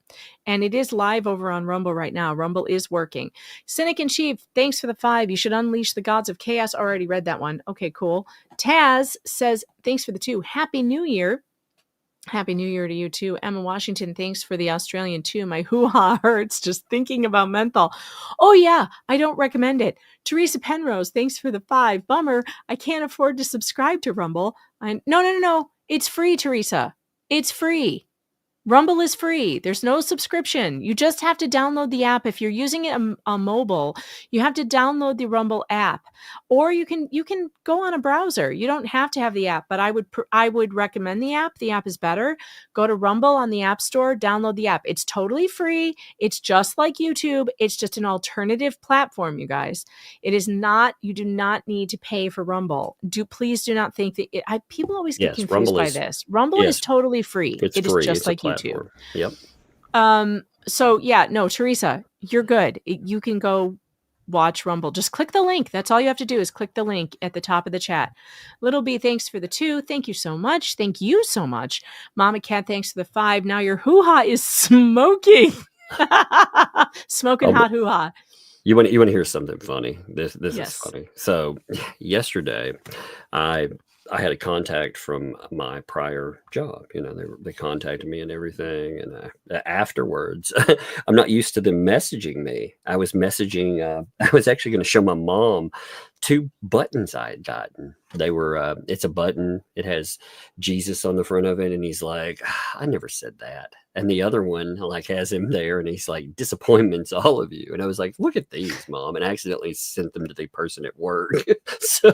And it is live over on Rumble right now. Rumble is working. Cynic and Chief, thanks for the 5. You should unleash the gods of chaos. Already read that one. Okay, cool. Taz says, thanks for the 2. Happy New Year. Happy New Year to you too. Emma Washington, thanks for the Australian too. My hoo-ha hurts just thinking about menthol. Oh yeah, I don't recommend it. Teresa Penrose, thanks for the 5. Bummer, I can't afford to subscribe to Rumble. No. It's free, Teresa. It's free. Rumble is free. There's no subscription. You just have to download the app. If you're using it on mobile, you have to download the Rumble app, or you can go on a browser. You don't have to have the app, but I would recommend the app. The app is better. Go to Rumble on the App Store, download the app. It's totally free. It's just like YouTube. It's just an alternative platform, you guys. It is not. You do not need to pay for Rumble. Please do not think that people always get confused Rumble by this. Rumble is totally free. It's It free. is just It's like a YouTube. Yep. So yeah, no, Teresa, you're good. You can go watch Rumble. Just click the link. That's all you have to do is click the link at the top of the chat. Little B, thanks for the 2. Thank you so much. Thank you so much. Mama Cat, thanks for the 5. Now your hoo-ha is smoking. Smoking hot hoo-ha. You want to hear something funny? This Yes. is funny. So yesterday, I had a contact from my prior job. You know, they contacted me and everything. And afterwards, I'm not used to them messaging me. I was messaging. I was actually going to show my mom 2 buttons I had gotten. They were. It's a button. It has Jesus on the front of it, and he's like, I never said that. And the other one like has him there, and he's like, disappointments, all of you. And I was like, look at these, Mom, and I accidentally sent them to the person at work. So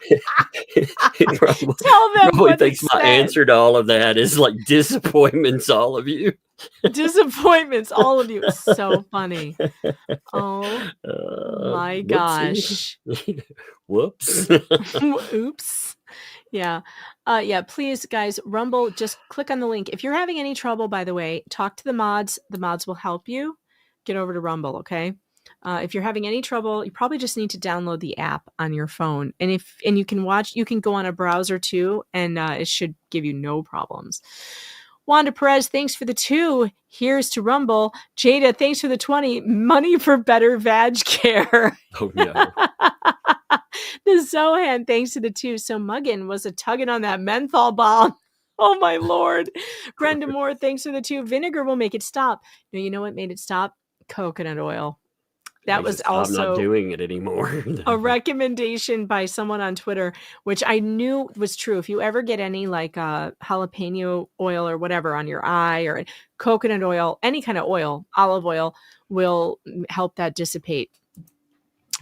he probably, Tell them probably what thinks it my said. answer to all of that is like disappointments, all of you. Disappointments, all of you. It's so funny. Oh my Whoopsie. gosh. Whoops. Oops. Yeah. Yeah, please, guys, Rumble, just click on the link. If you're having any trouble, by the way, talk to the mods. The mods will help you get over to Rumble, okay? If you're having any trouble, you probably just need to download the app on your phone. And you can go on a browser too, and it should give you no problems. Wanda Perez, thanks for the 2. Here's to Rumble. Jada, thanks for the 20. Money for better vag care. Oh no. The Zohan, thanks to the 2. So Muggin was a tugging on that menthol bomb. Oh my Lord. Brenda Moore, thanks for the 2. Vinegar will make it stop. No, you know what made it stop? Coconut oil. That was I'm not also doing it anymore. a recommendation by someone on Twitter, which I knew was true. If you ever get any like jalapeno oil or whatever on your eye, or coconut oil, any kind of oil, olive oil will help that dissipate.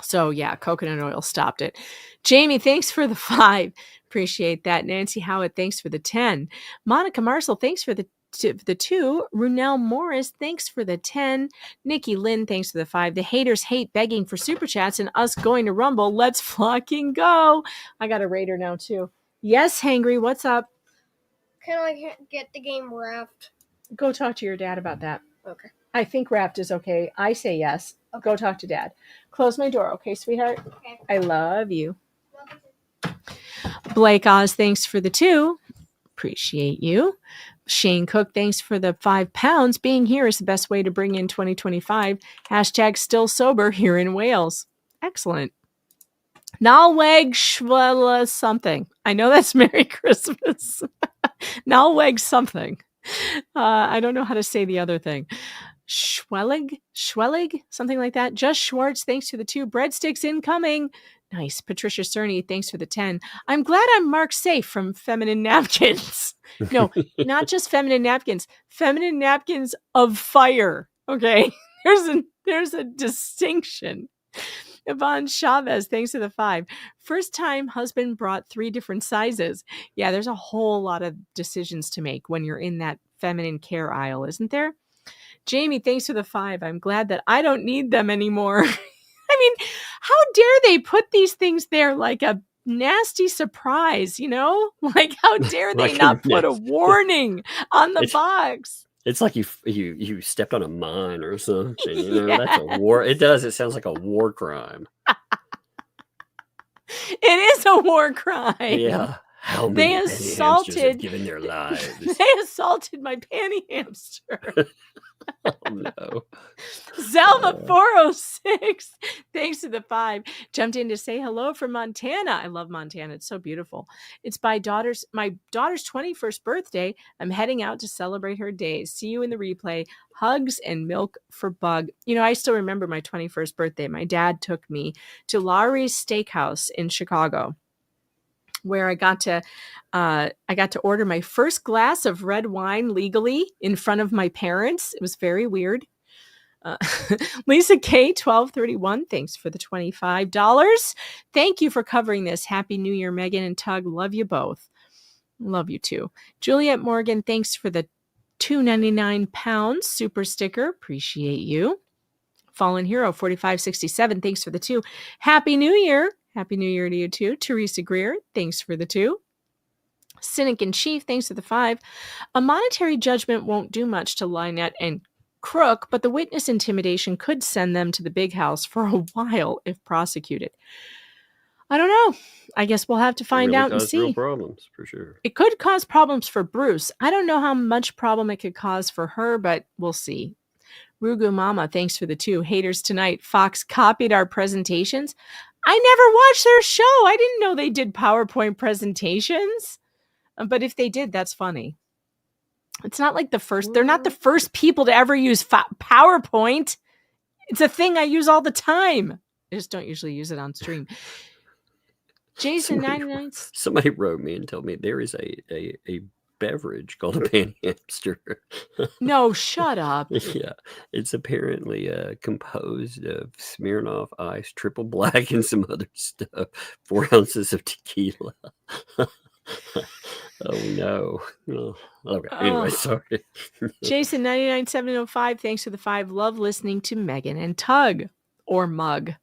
So yeah, coconut oil stopped it. Jamie, thanks for the 5. Appreciate that. Nancy Howard, thanks for the 10. Monica Marcel, thanks for the 2. Runel Morris, thanks for the 10. Nikki Lynn, thanks for the 5. The haters hate begging for super chats and us going to Rumble. Let's fucking go. I got a raider now too. Yes, Hangry, what's up? Can I get the game Raft? Go talk to your dad about that. Okay. I think Raft is okay. I say yes. Okay. Go talk to dad. Close my door, okay, sweetheart? Okay. I love you. Blake Oz, thanks for the 2. Appreciate you. Shane Cook, thanks for the 5 pounds. Being here is the best way to bring in 2025. Hashtag still sober here in Wales. Excellent. Nalweg Schwella something. I know that's Merry Christmas. Nalweg something. I don't know how to say the other thing. Schwellig, something like that. Just Schwartz, thanks to the 2. Breadsticks incoming. Nice. Patricia Cerny, thanks for the 10. I'm glad I'm marked safe from feminine napkins. No, not just feminine napkins. Feminine napkins of fire. Okay. There's a distinction. Yvonne Chavez, thanks to the 5. First time husband brought 3 different sizes. Yeah, there's a whole lot of decisions to make when you're in that feminine care aisle, isn't there? Jamie, thanks for the 5. I'm glad that I don't need them anymore. I mean, how dare they put these things there like a nasty surprise, you know? Like, how dare they Like not put a warning on the box? It's like you stepped on a mine or something. You know, that's a war. It does. It sounds like a war crime. It is a war crime. Yeah. How They many assaulted- have given their lives? They assaulted my panty hamster. Oh no. Zelma 406, thanks to the 5. Jumped in to say hello from Montana. I love Montana. It's so beautiful. It's my daughter's 21st birthday. I'm heading out to celebrate her day. See you in the replay. Hugs and milk for Bug. You know, I still remember my 21st birthday. My dad took me to Lowry's Steakhouse in Chicago, where I got to order my first glass of red wine legally in front of my parents. It was very weird. Lisa K 1231, thanks for the $25. Thank you for covering this. Happy New Year, Megan and Tug. Love you both. Love you too. Juliet Morgan, thanks for the £2.99 super sticker. Appreciate you. Fallen Hero 4567, thanks for the 2. Happy New Year. Happy New Year to you too. Teresa Greer, thanks for the 2. Cynic in Chief, thanks for the 5. A monetary judgment won't do much to Lynette and Crook, but the witness intimidation could send them to the big house for a while if prosecuted. I don't know. I guess we'll have to find out and see. Real problems for sure. It could cause problems for Bruce. I don't know how much problem it could cause for her, but we'll see. Rugu Mama, thanks for the 2. Haters tonight. Fox copied our presentations. I never watched their show. I didn't know they did PowerPoint presentations. But if they did, that's funny. It's not like they're not the first people to ever use PowerPoint. It's a thing I use all the time. I just don't usually use it on stream. Jason 99. Somebody wrote me and told me there is a beverage called a panty hamster. No, shut up. Yeah, it's apparently composed of Smirnoff Ice, Triple Black, and some other stuff. 4 ounces of tequila. Oh no. Oh, okay. Anyway, sorry. Jason 99705, thanks for the 5. Love listening to Megan and Tug, or Mug,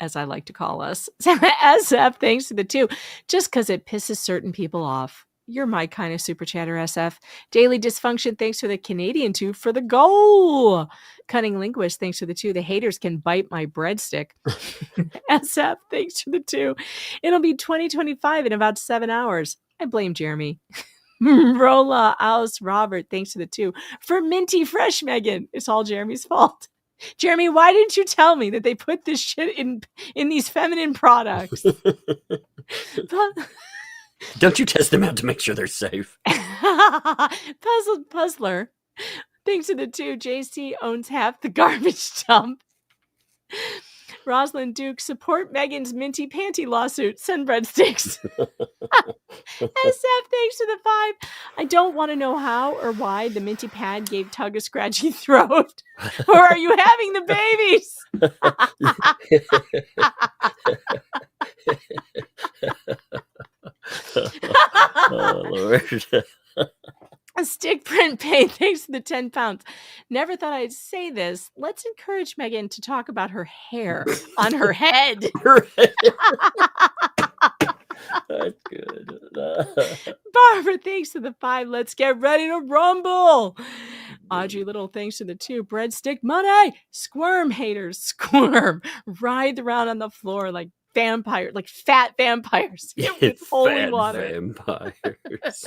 as I like to call us. SF, thanks for the 2. Just because it pisses certain people off. You're my kind of super chatter, SF. Daily Dysfunction, thanks for the Canadian 2 for the goal. Cunning Linguist, thanks for the 2. The haters can bite my breadstick. SF, thanks for the 2. It'll be 2025 in about 7 hours. I blame Jeremy. Rolla Aus Robert, thanks for the 2. For Minty Fresh, Megan. It's all Jeremy's fault. Jeremy, why didn't you tell me that they put this shit in these feminine products? Don't you test them out to make sure they're safe? Puzzler. Thanks to the 2. JC owns half the garbage dump. Rosalind Duke, support Megan's minty panty lawsuit. Send breadsticks. SF, thanks to the 5. I don't want to know how or why the minty pad gave Tug a scratchy throat. Or are you having the babies? Oh, Lord. A stick print pay, thanks to the 10 pounds. Never thought I'd say this. Let's encourage Megan to talk about her hair on her head. That's good. Barbara, thanks to the 5. Let's get ready to rumble. Audrey Little, thanks to the 2. Breadstick money. Squirm haters, squirm. Writhe around on the floor like vampires, like fat vampires. With holy Fat water. Vampires.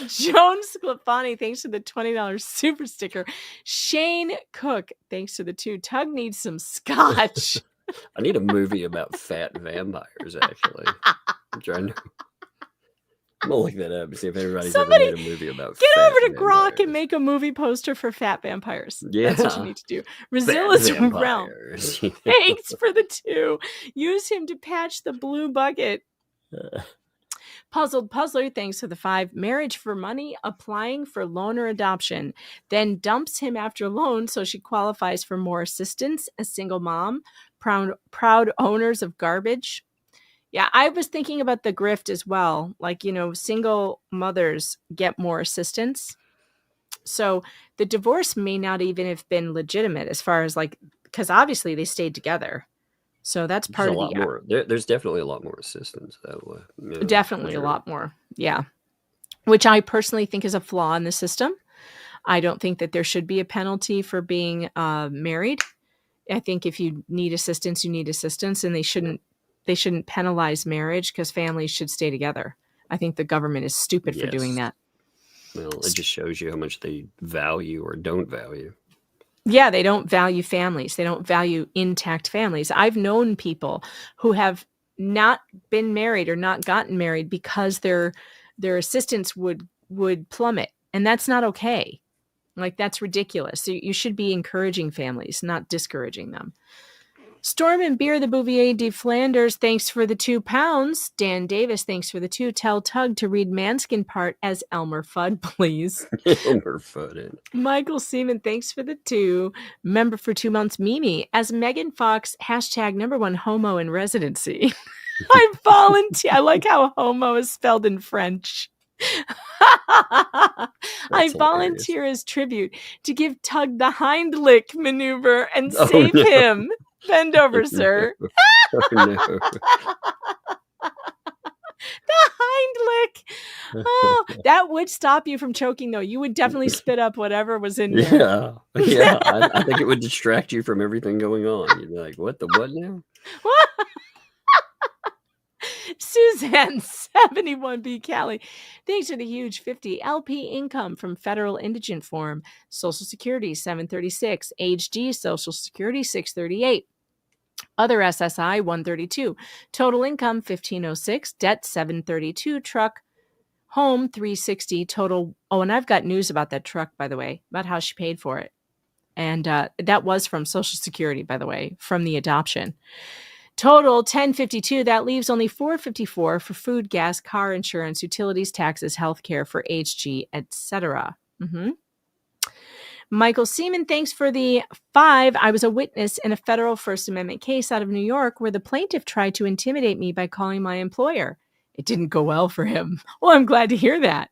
Joan Sclafani, thanks to the $20 super sticker. Shane Cook, thanks to the 2. Tug needs some scotch. I need a movie about fat vampires, actually. I'm trying to. I'm gonna look that up and see if everybody's ever made a movie about Get fat over to Grok vampires. and make a movie poster for fat vampires. Yeah. That's what you need to do. Fat Rosilla's Realm. vampires. Thanks for the 2. Use him to patch the blue bucket. Puzzled Puzzler, thanks for the 5. Marriage for money, applying for loan or adoption. Then dumps him after loan so she qualifies for more assistance. A single mom. Proud owners of garbage. Yeah, I was thinking about the grift as well. Like, single mothers get more assistance. So the divorce may not even have been legitimate as far as because obviously they stayed together. So that's part of the... More. There's definitely a lot more assistance that way. Definitely a lot more. Yeah. Which I personally think is a flaw in the system. I don't think that there should be a penalty for being married. I think if you need assistance, you need assistance, and they shouldn't penalize marriage because families should stay together. I think the government is stupid for doing that. Well, it just shows you how much they value or don't value. Yeah, they don't value families. They don't value intact families. I've known people who have not been married or not gotten married because their assistance would plummet, and that's not okay. That's ridiculous. So you should be encouraging families, not discouraging them. Storm and Beer, the Bouvier de Flanders, thanks for the 2 pounds. Dan Davis, thanks for the 2. Tell Tug to read Manskin part as Elmer Fudd, please. Elmer Fudd. Michael Seaman, thanks for the 2. Member for 2 months, Mimi. As Megan Fox, #1 homo in residency. I volunteer. I like how homo is spelled in French. I volunteer as tribute to give Tug the hind lick maneuver and save him. Bend over, sir. Oh, no. The hind lick. Oh, that would stop you from choking, though. You would definitely spit up whatever was in there. Yeah. I think it would distract you from everything going on. You'd be like, what now? Suzanne 71B Callie, thanks for the huge 50 LP income from Federal Indigent Form, Social Security 736, Age D Social Security 638, other SSI 132, total income 1506, debt 732, truck, home 360, total. Oh, and I've got news about that truck, by the way, about how she paid for it. And that was from Social Security, by the way, from the adoption. Total 1052. That leaves only 454 for food, gas, car insurance, utilities, taxes, healthcare for HG, etc. Michael Seaman, thanks for the 5. I was a witness in a federal First Amendment case out of New York where the plaintiff tried to intimidate me by calling my employer. It didn't go well for him. Well, I'm glad to hear that.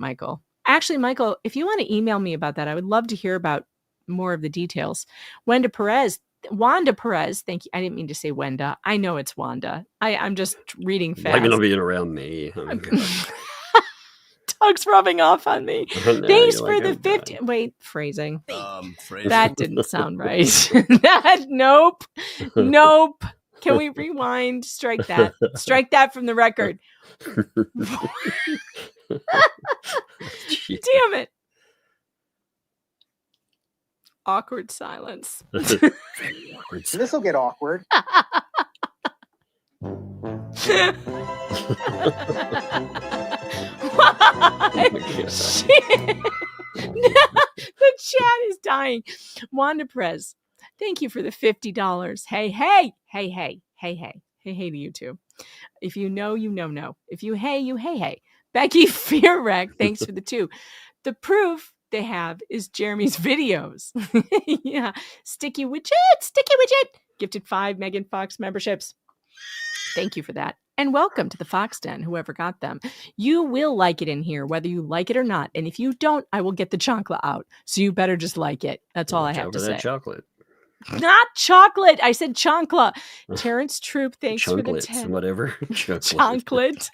Michael. Actually, Michael, if you want to email me about that, I would love to hear about more of the details. Wanda Perez, thank you. I didn't mean to say Wenda. I know it's Wanda. I'm just reading fast. Blaming on being around me. Oh, Tug's rubbing off on me. Thanks for the 50. Wait, phrasing. That didn't sound right. Nope. Can we rewind? Strike that. Strike that from the record. Damn it. Awkward silence. This will get awkward. The chat is dying. Wanda Perez. Thank you for the $50. Hey to you too. If you know, you know, no. If you hey, you hey. Becky Fearwreck, thanks for the 2. The proof they have is Jeremy's videos. Yeah. Sticky widget. Gifted 5 Megan Fox memberships. Thank you for that. And welcome to the Fox Den, whoever got them. You will like it in here, whether you like it or not. And if you don't, I will get the chocolate out. So you better just like it. That's all I have to say. Chocolate. Not chocolate. I said chonkla. Terrence Troop, thanks for the 10. Whatever. Chocolate.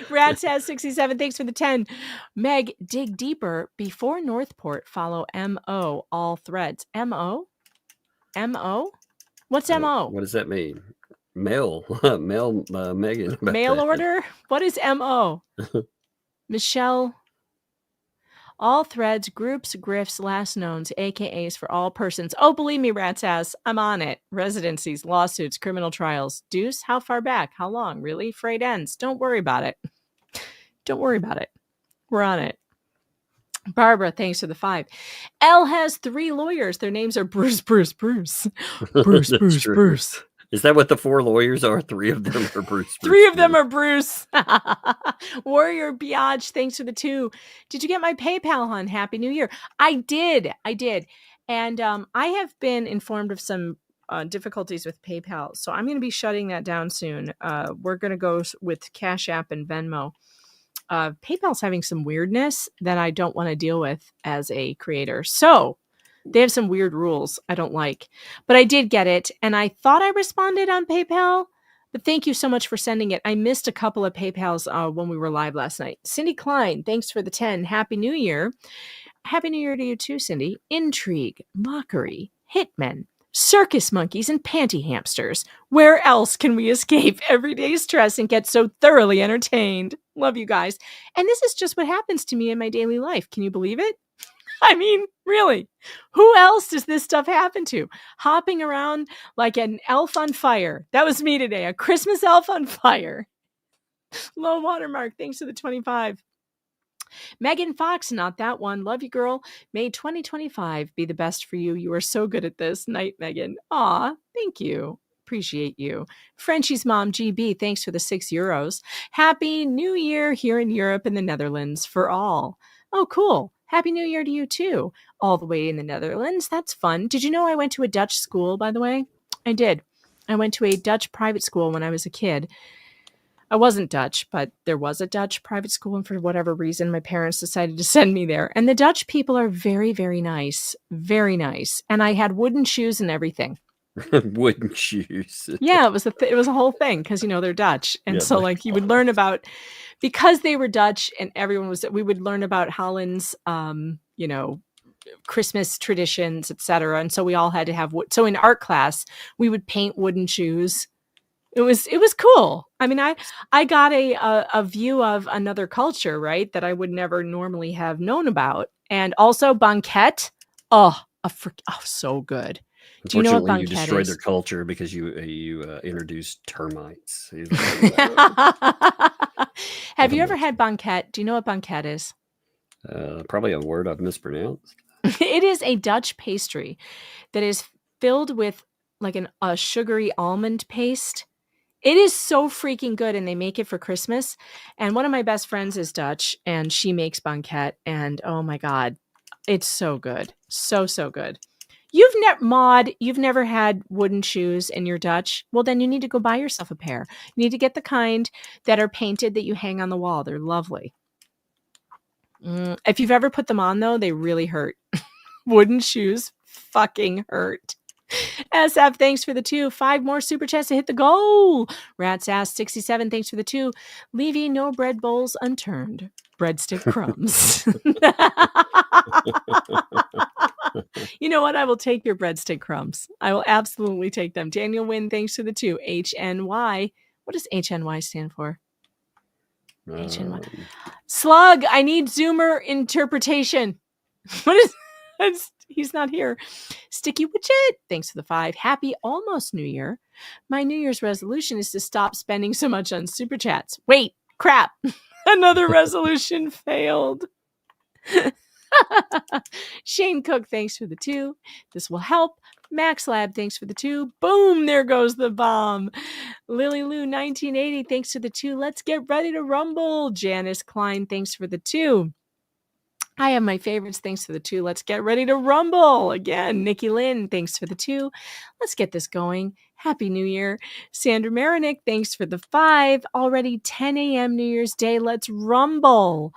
Rats has 67. Thanks for the 10. Meg, dig deeper. Before Northport, follow MO all threads. MO? What's MO? What does that mean? Mail, Megan. Mail order? What is MO? Michelle. All threads, groups, grifts, last knowns, AKAs for all persons. Oh, believe me, Rat's ass, I'm on it. Residencies, lawsuits, criminal trials. Deuce, how far back? How long? Really? Frayed ends. Don't worry about it. We're on it. Barbara, thanks for the 5. L has 3 lawyers. Their names are Bruce. Bruce. Is that what the 4 lawyers are? 3 of them are Bruce. 3 of them are Bruce. Warrior Biatch, thanks for the 2. Did you get my PayPal, hon? Happy New Year. I did. And I have been informed of some difficulties with PayPal. So I'm going to be shutting that down soon. We're going to go with Cash App and Venmo. PayPal's having some weirdness that I don't want to deal with as a creator. So they have some weird rules I don't like, but I did get it. And I thought I responded on PayPal, but thank you so much for sending it. I missed a couple of PayPals when we were live last night. Cindy Klein, thanks for the 10. Happy New Year. Happy New Year to you too, Cindy. Intrigue, mockery, hitmen, circus monkeys, and panty hamsters. Where else can we escape everyday stress and get so thoroughly entertained? Love you guys. And this is just what happens to me in my daily life. Can you believe it? I mean, really, who else does this stuff happen to? Hopping around like an elf on fire. That was me today, a Christmas elf on fire. Low watermark, thanks to the 25. Megan Fox, not that one. Love you, girl. May 2025 be the best for you. You are so good at this. Night, Megan. Aw, thank you. Appreciate you. Frenchie's mom, GB, thanks for the €6. Happy New Year here in Europe and the Netherlands for all. Oh, cool. Happy New Year to you too. All the way in the Netherlands. That's fun. Did you know I went to a Dutch school, by the way? I did. I went to a Dutch private school when I was a kid. I wasn't Dutch, but there was a Dutch private school, and for whatever reason, my parents decided to send me there. And the Dutch people are very, very nice. Very nice. And I had wooden shoes and everything. Wooden shoes. Yeah, it was a whole thing because, they're Dutch. And so like you would learn about, because they were Dutch and we would learn about Holland's, Christmas traditions, etc. And so we all had to have wood. So in art class, we would paint wooden shoes. It was cool. I mean, I got a view of another culture, right, that I would never normally have known about. And also banquet. So good. Do you know what banquet you destroyed is? Their culture because you introduced termites. Have you ever had banquet? Do you know what banquet is? Probably a word I've mispronounced. It is a Dutch pastry that is filled with like a sugary almond paste. It is so freaking good, and they make it for Christmas. And one of my best friends is Dutch, and she makes banquet, and oh my God, it's so good. So good. You've never had wooden shoes and you're Dutch? Well, then you need to go buy yourself a pair. You need to get the kind that are painted that you hang on the wall. They're lovely. If you've ever put them on, though, they really hurt. Wooden shoes fucking hurt. SF, thanks for the 2. 5 more super chats to hit the goal. Rat's ass 67, thanks for the 2. Levy, no bread bowls unturned. Breadstick crumbs. You know what? I will take your breadstick crumbs. I will absolutely take them. Daniel Wynn, thanks for the 2. HNY. What does HNY stand for? HNY. Slug, I need Zoomer interpretation. What is... He's not here. Sticky Widget, thanks for the 5. Happy almost New Year. My New Year's resolution is to stop spending so much on super chats. Wait, crap. Another resolution failed. Shane Cook, thanks for the 2. This will help. Max Lab, thanks for the 2. Boom, there goes the bomb. Lily Lou, 1980, thanks for the 2. Let's get ready to rumble. Janice Klein, thanks for the 2. I have my favorites, thanks for the 2. Let's get ready to rumble. Again, Nikki Lynn, thanks for the 2. Let's get this going. Happy New Year. Sandra Marinick, thanks for the 5. Already 10 a.m. New Year's Day. Let's rumble.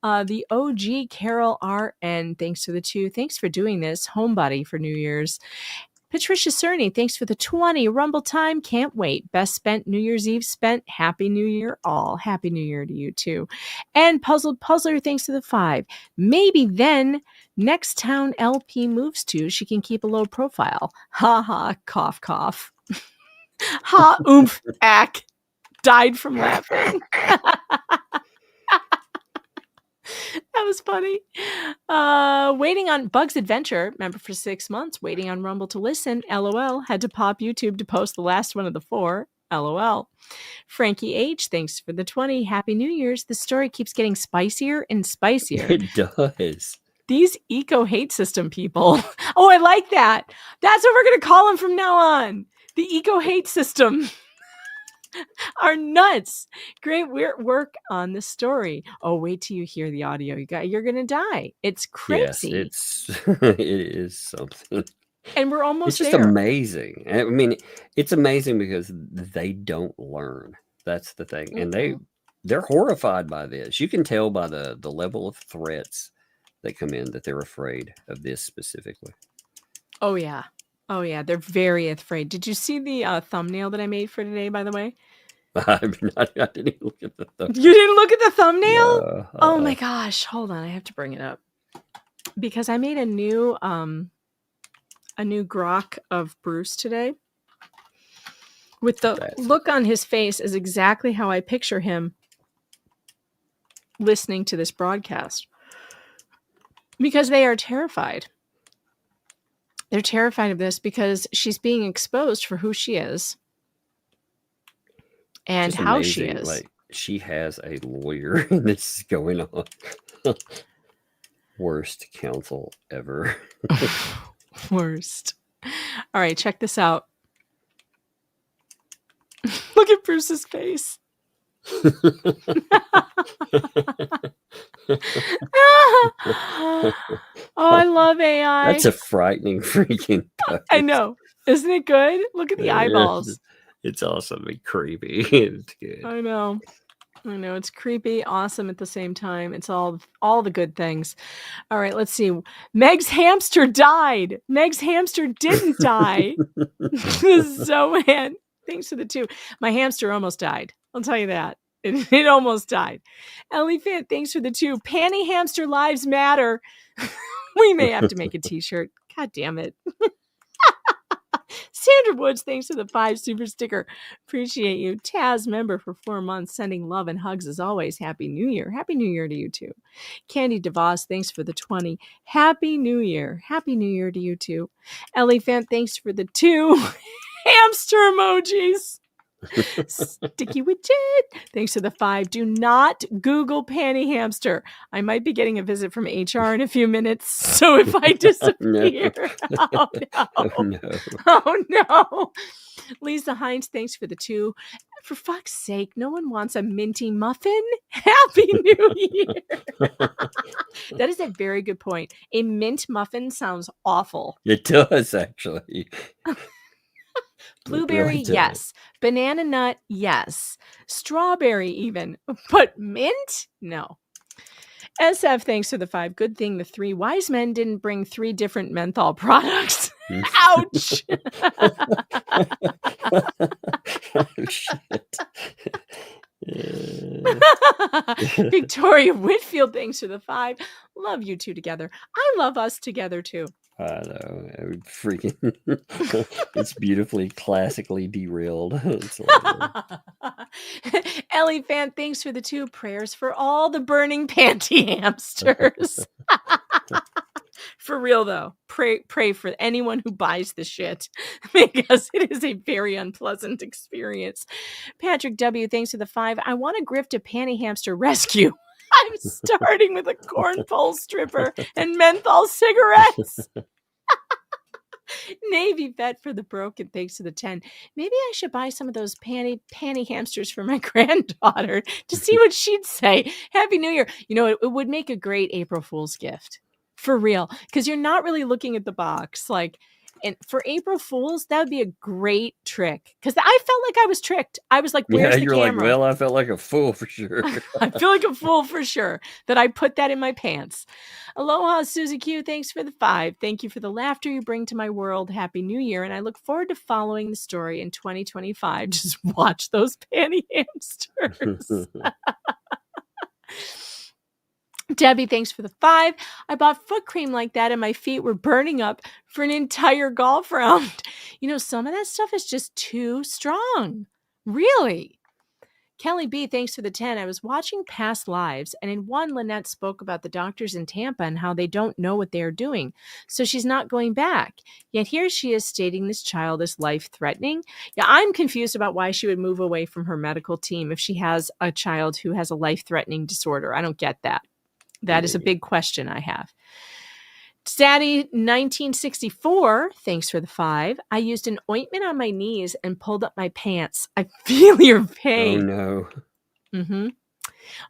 The OG Carol RN, thanks for the 2. Thanks for doing this. Homebody for New Year's. Patricia Cerny, thanks for the 20. Rumble time, can't wait. Best spent New Year's Eve spent. Happy New Year all. Happy New Year to you too. And Puzzled Puzzler, thanks for the 5. Maybe then next town LP moves to, she can keep a low profile. Ha ha, cough cough. Ha, oomph, ack. Died from laughing. That was funny. Waiting on Bugs Adventure, member for 6 months, waiting on Rumble to listen. LOL. Had to pop YouTube to post the last one of the 4. LOL. Frankie H, thanks for the 20. Happy New Year's. The story keeps getting spicier and spicier. It does. These eco hate system people. Oh, I like that. That's what we're going to call them from now on. The eco hate system. Are nuts. Great work on the story. Oh, wait till you hear the audio. You're gonna die. It's crazy. Yes, it is something. And we're almost It's just there. amazing. I mean, it's amazing because they don't learn. That's the thing, and they're horrified by this. You can tell by the level of threats that come in that they're afraid of this specifically. Oh yeah. Oh yeah, they're very afraid. Did you see the thumbnail that I made for today, by the way? I didn't look at the thumbnail. You didn't look at the thumbnail? No, Oh my gosh. Hold on, I have to bring it up. Because I made a new grok of Bruce today. With the look on his face is exactly how I picture him listening to this broadcast. Because they are terrified. They're terrified of this because she's being exposed for who she is and Just how she amazing. is. Like, she has a lawyer, and this is going on. Worst counsel ever. Worst. All right, check this out. Look at Bruce's face. Oh, I love AI. That's a frightening freaking post. I know. Isn't it good? Look at the eyeballs. It's awesome and creepy. It's good. I know. It's creepy, awesome at the same time. It's all the good things. All right, let's see. Meg's hamster died. Meg's hamster didn't die. Zohan, thanks for the 2. My hamster almost died. I'll tell you that. It almost died. Ellie Fant, thanks for the 2. Panty hamster lives matter. We may have to make a t-shirt. God damn it. Sandra Woods, thanks for the 5 super sticker. Appreciate you. Taz, member for 4 months, sending love and hugs as always. Happy New Year. Happy New Year to you too. Candy DeVos, thanks for the 20. Happy New Year. Happy New Year to you too. Ellie Fant, thanks for the 2 hamster emojis. Sticky widget. Thanks for the 5. Do not Google panty hamster. I might be getting a visit from HR in a few minutes. So if I disappear, oh no. Oh no. Lisa Hines, thanks for the 2. For fuck's sake, no one wants a minty muffin. Happy New Year. That is a very good point. A mint muffin sounds awful. It does, actually. Blueberry, Really yes. Banana nut, yes. Strawberry, even. But mint? No. SF, thanks for the 5. Good thing the 3 wise men didn't bring 3 different menthol products. Ouch. Oh, shit. Victoria Whitfield, thanks for the 5. Love you two together. I love us together too. I know. I would freaking. It's beautifully, classically derailed. It's Ellie Fan, thanks for the 2. Prayers for all the burning panty hamsters. For real though, pray for anyone who buys the shit because it is a very unpleasant experience. Patrick W, thanks for the 5. I want to grift a panty hamster rescue. I'm starting with a corn pole stripper and menthol cigarettes. Navy vet for the broken, thanks to the 10. Maybe I should buy some of those panty hamsters for my granddaughter to see what she'd say. Happy New Year. You know, it would make a great April Fool's gift. For real. Because you're not really looking at the box. Like, and for April Fools, that would be a great trick. Because I felt like I was tricked. I was like, where's the you're camera? like, well, I felt like a fool for sure. I feel like a fool for sure that I put that in my pants. Aloha, Susie Q. Thanks for the 5. Thank you for the laughter you bring to my world. Happy New Year. And I look forward to following the story in 2025. Just watch those panty hamsters. Debbie, thanks for the 5. I bought foot cream like that and my feet were burning up for an entire golf round. You know, some of that stuff is just too strong. Really. Kelly B, thanks for the 10. I was watching Past Lives, and in one, Lynette spoke about the doctors in Tampa and how they don't know what they are doing. So she's not going back. Yet here she is stating this child is life-threatening. Yeah, I'm confused about why she would move away from her medical team if she has a child who has a life-threatening disorder. I don't get that. That is a big question I have. Daddy 1964, thanks for the 5. I used an ointment on my knees and pulled up my pants. I feel your pain. Oh, no.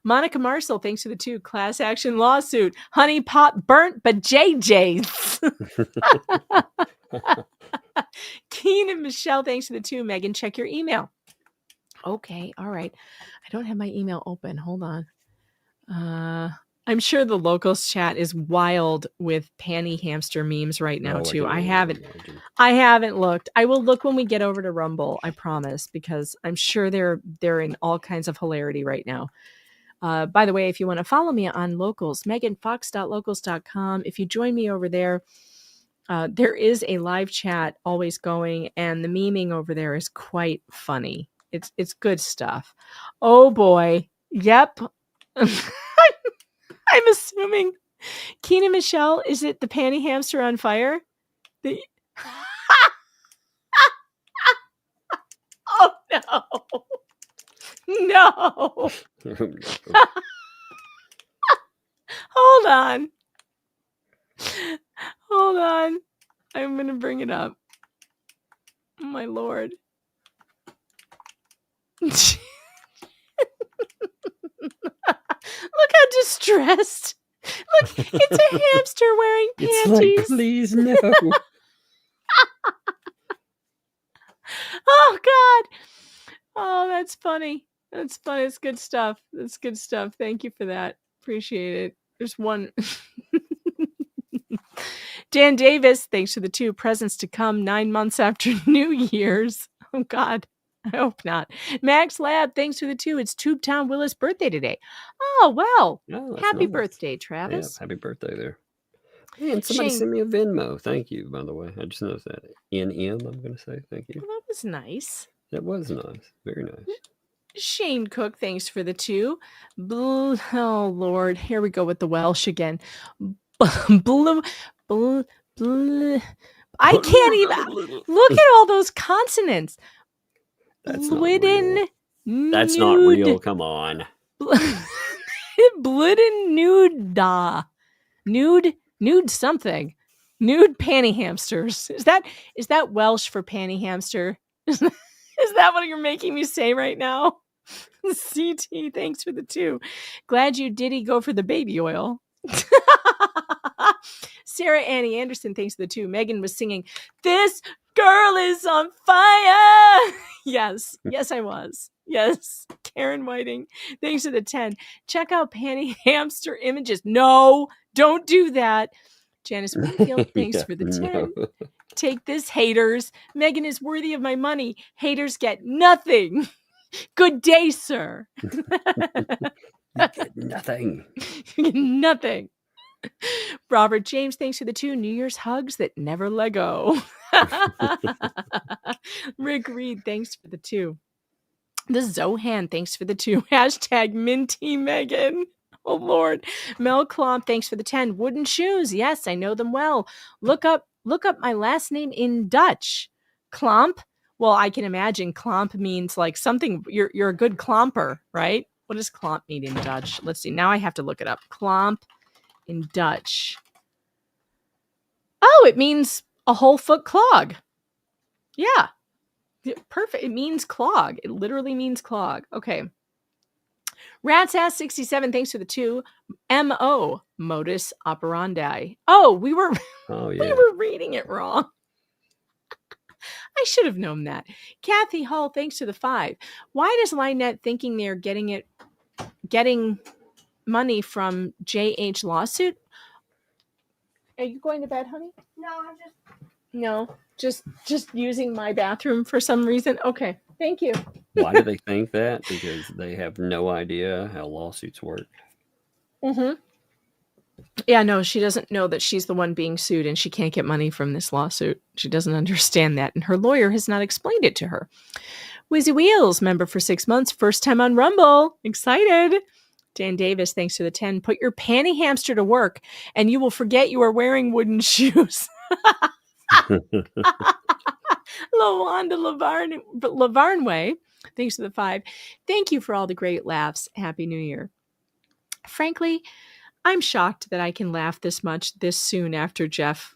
Monica Marcel, thanks for the 2. Class action lawsuit. Honey pot burnt, but JJ's. Keen and Michelle, thanks for the 2. Megan, check your email. Okay, all right. I don't have my email open. Hold on. I'm sure the locals chat is wild with panty hamster memes right now too. I haven't looked. I will look when we get over to Rumble, I promise, because I'm sure they're in all kinds of hilarity right now. By the way, if you want to follow me on Locals, meganfox.locals.com. If you join me over there, there is a live chat always going, and the memeing over there is quite funny. It's good stuff. Oh boy. Yep. I'm assuming. Keenan Michelle, is it the panty hamster on fire? Oh, no. No. Hold on. I'm going to bring it up. Oh, my Lord. Look how distressed. Look, it's a hamster wearing panties. It's like, please, no. Oh, God. Oh, that's funny. That's funny. It's good stuff. That's good stuff. Thank you for that. Appreciate it. There's one. Dan Davis, thanks for the 2. Presents to come 9 months after New Year's. Oh, God. I hope not. Max Lab, thanks for the 2. It's Tubetown Willis' birthday today. Oh, well. Oh, happy nice. Birthday, Travis. Yeah, happy birthday there. And somebody sent me a Venmo. Thank you, by the way. I just noticed that. NM, I'm going to say thank you. Well, that was nice. That was nice. Very nice. Shane Cook, thanks for the 2. Oh, Lord. Here we go with the Welsh again. I can't even. Look at all those consonants. That's not real. That's not real. Come on. Bluden nude something. Nude panty hamsters. Is that Welsh for panty hamster? Is that what you're making me say right now? CT, thanks for the 2. Glad you diddy go for the baby oil. Sarah Annie Anderson, thanks for the 2. Megan was singing, "This girl is on fire." Yes, I was. Yes, Karen Whiting, thanks for the 10. Check out panty hamster images. No, don't do that. Janice Winfield, thanks for the 10. No. Take this, haters. Megan is worthy of my money. Haters get nothing. Good day, sir. You get nothing. You get nothing. Robert James, thanks for the 2. New Year's hugs that never let go. Rick Reed, thanks for the 2. The Zohan, thanks for the 2. Hashtag Minty Megan. Oh, Lord. Mel Klomp, thanks for the 10. Wooden shoes. Yes, I know them well. Look up my last name in Dutch. Klomp. Well, I can imagine Klomp means like something. You're a good clomper, right? What does klomp mean in Dutch? Let's see. Now I have to look it up. Klomp in Dutch. Oh, it means a whole foot clog. Yeah. Perfect. It means clog. It literally means clog. Okay. Rat's Ass 67, thanks for the 2. MO, modus operandi. Oh, we were reading it wrong. I should have known that. Kathy Hull, thanks to the 5. Why does Lynette thinking they're getting money from JH lawsuit? Are you going to bed, honey? No, just using my bathroom for some reason. Okay, thank you. Why do they think that? Because they have no idea how lawsuits work. Mm-hmm. Yeah, no, she doesn't know that she's the one being sued and she can't get money from this lawsuit. She doesn't understand that, and her lawyer has not explained it to her. Wizzy Wheels, member for 6 months, first time on Rumble. Excited. Dan Davis, thanks for the 10. Put your panty hamster to work and you will forget you are wearing wooden shoes. Lawanda Lavarnway, thanks for the 5. Thank you for all the great laughs. Happy New Year. Frankly, I'm shocked that I can laugh this much this soon after Jeff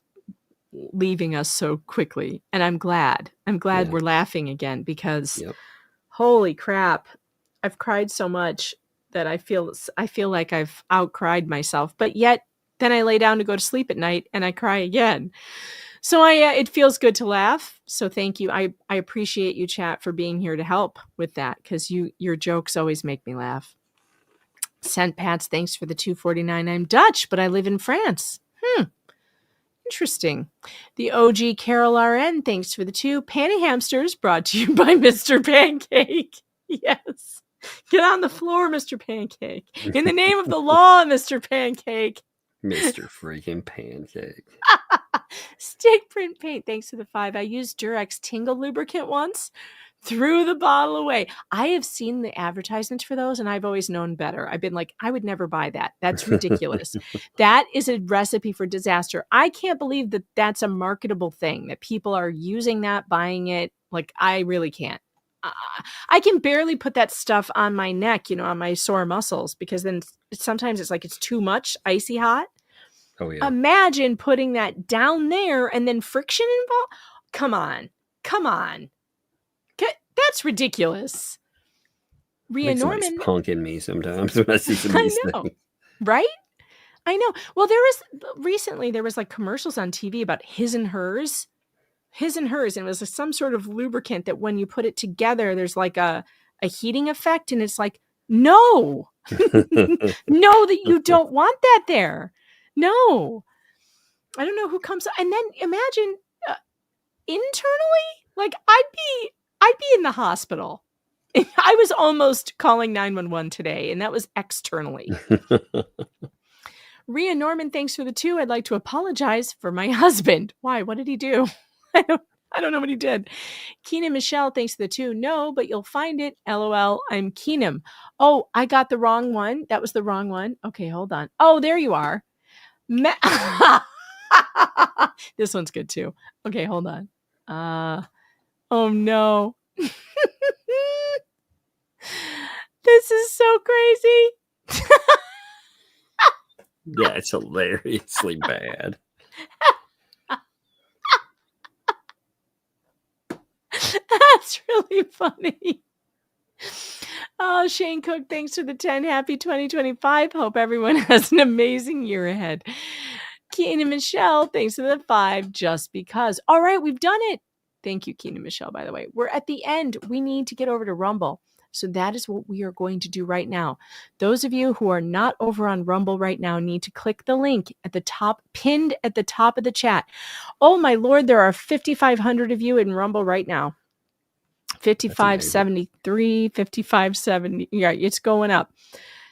leaving us so quickly. And I'm glad. We're laughing again because holy crap, I've cried so much that I feel like I've outcried myself. But yet then I lay down to go to sleep at night and I cry again. So it feels good to laugh. So thank you. I appreciate you, chat, for being here to help with that because your jokes always make me laugh. St. Pat's, thanks for the 249. I'm Dutch, but I live in France. Interesting. The OG Carol RN, thanks for the 2. Panty hamsters, brought to you by Mr. Pancake. Yes. Get on the floor, Mr. Pancake. In the name of the law, Mr. Pancake. Mr. freaking Pancake. Stick print paint, thanks for the 5. I used Durex Tingle lubricant once. Threw the bottle away. I have seen the advertisements for those and I've always known better. I've been like, I would never buy that. That's ridiculous. That is a recipe for disaster. I can't believe that that's a marketable thing, that people are using that, buying it. Like, I really can't. I can barely put that stuff on my neck, on my sore muscles, because then sometimes it's like it's too much icy hot. Oh, yeah. Imagine putting that down there and then friction involved. Come on. That's ridiculous. Rhea Norman punking me sometimes when I see some of these things. Right? I know. Well, recently there was like commercials on TV about his and hers. And it was some sort of lubricant that when you put it together, there's like a heating effect. And it's like, no, that you don't want that there. No, I don't know who comes. And then imagine internally, like I'd be in the hospital. I was almost calling 911 today, and that was externally. Rhea Norman, thanks for the 2. I'd like to apologize for my husband. Why? What did he do? I don't know what he did. Keenan Michelle, thanks for the 2. No, but you'll find it. LOL. I'm Keenan. Oh, I got the wrong one. That was the wrong one. Okay, hold on. Oh, there you are. This one's good too. Okay, hold on. Oh no. This is so crazy. Yeah, it's hilariously bad. That's really funny. Oh, Shane Cook, thanks for the 10. Happy 2025. Hope everyone has an amazing year ahead. Keenan Michelle, thanks for the 5. Just because. All right, we've done it. Thank you, Keenan Michelle, by the way. We're at the end. We need to get over to Rumble. So that is what we are going to do right now. Those of you who are not over on Rumble right now need to click the link at the top, pinned at the top of the chat. Oh my Lord, there are 5,500 of you in Rumble right now. 5573, 5570. Yeah, it's going up.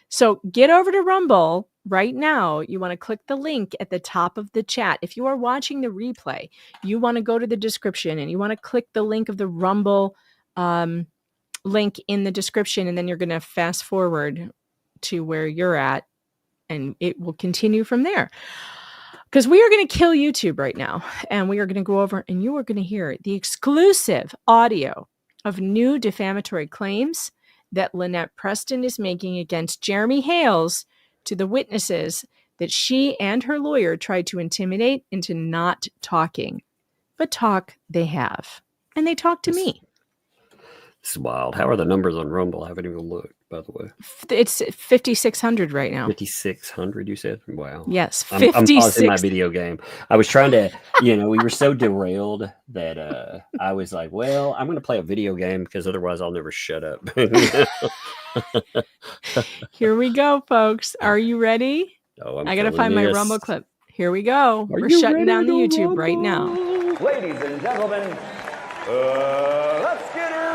So get over to Rumble right now. You want to click the link at the top of the chat. If you are watching the replay, you want to go to the description and you want to click the link of the Rumble link in the description, and then you're going to fast forward to where you're at and it will continue from there. Because we are going to kill YouTube right now, and we are going to go over and you are going to hear the exclusive audio of new defamatory claims that Lynette Preston is making against Jeremy Hales to the witnesses that she and her lawyer tried to intimidate into not talking. But talk they have. And they talk to me. It's wild. How are the numbers on Rumble? I haven't even looked, by the way. It's 5,600 right now. 5,600, you said? Wow. Yes, I'm pausing my video game. I was trying to, we were so derailed that I was like, well, I'm going to play a video game because otherwise I'll never shut up. Here we go, folks. Are you ready? Oh, I got to find my Rumble clip. Here we go. We're shutting down the YouTube right now. Ladies and gentlemen, let's get her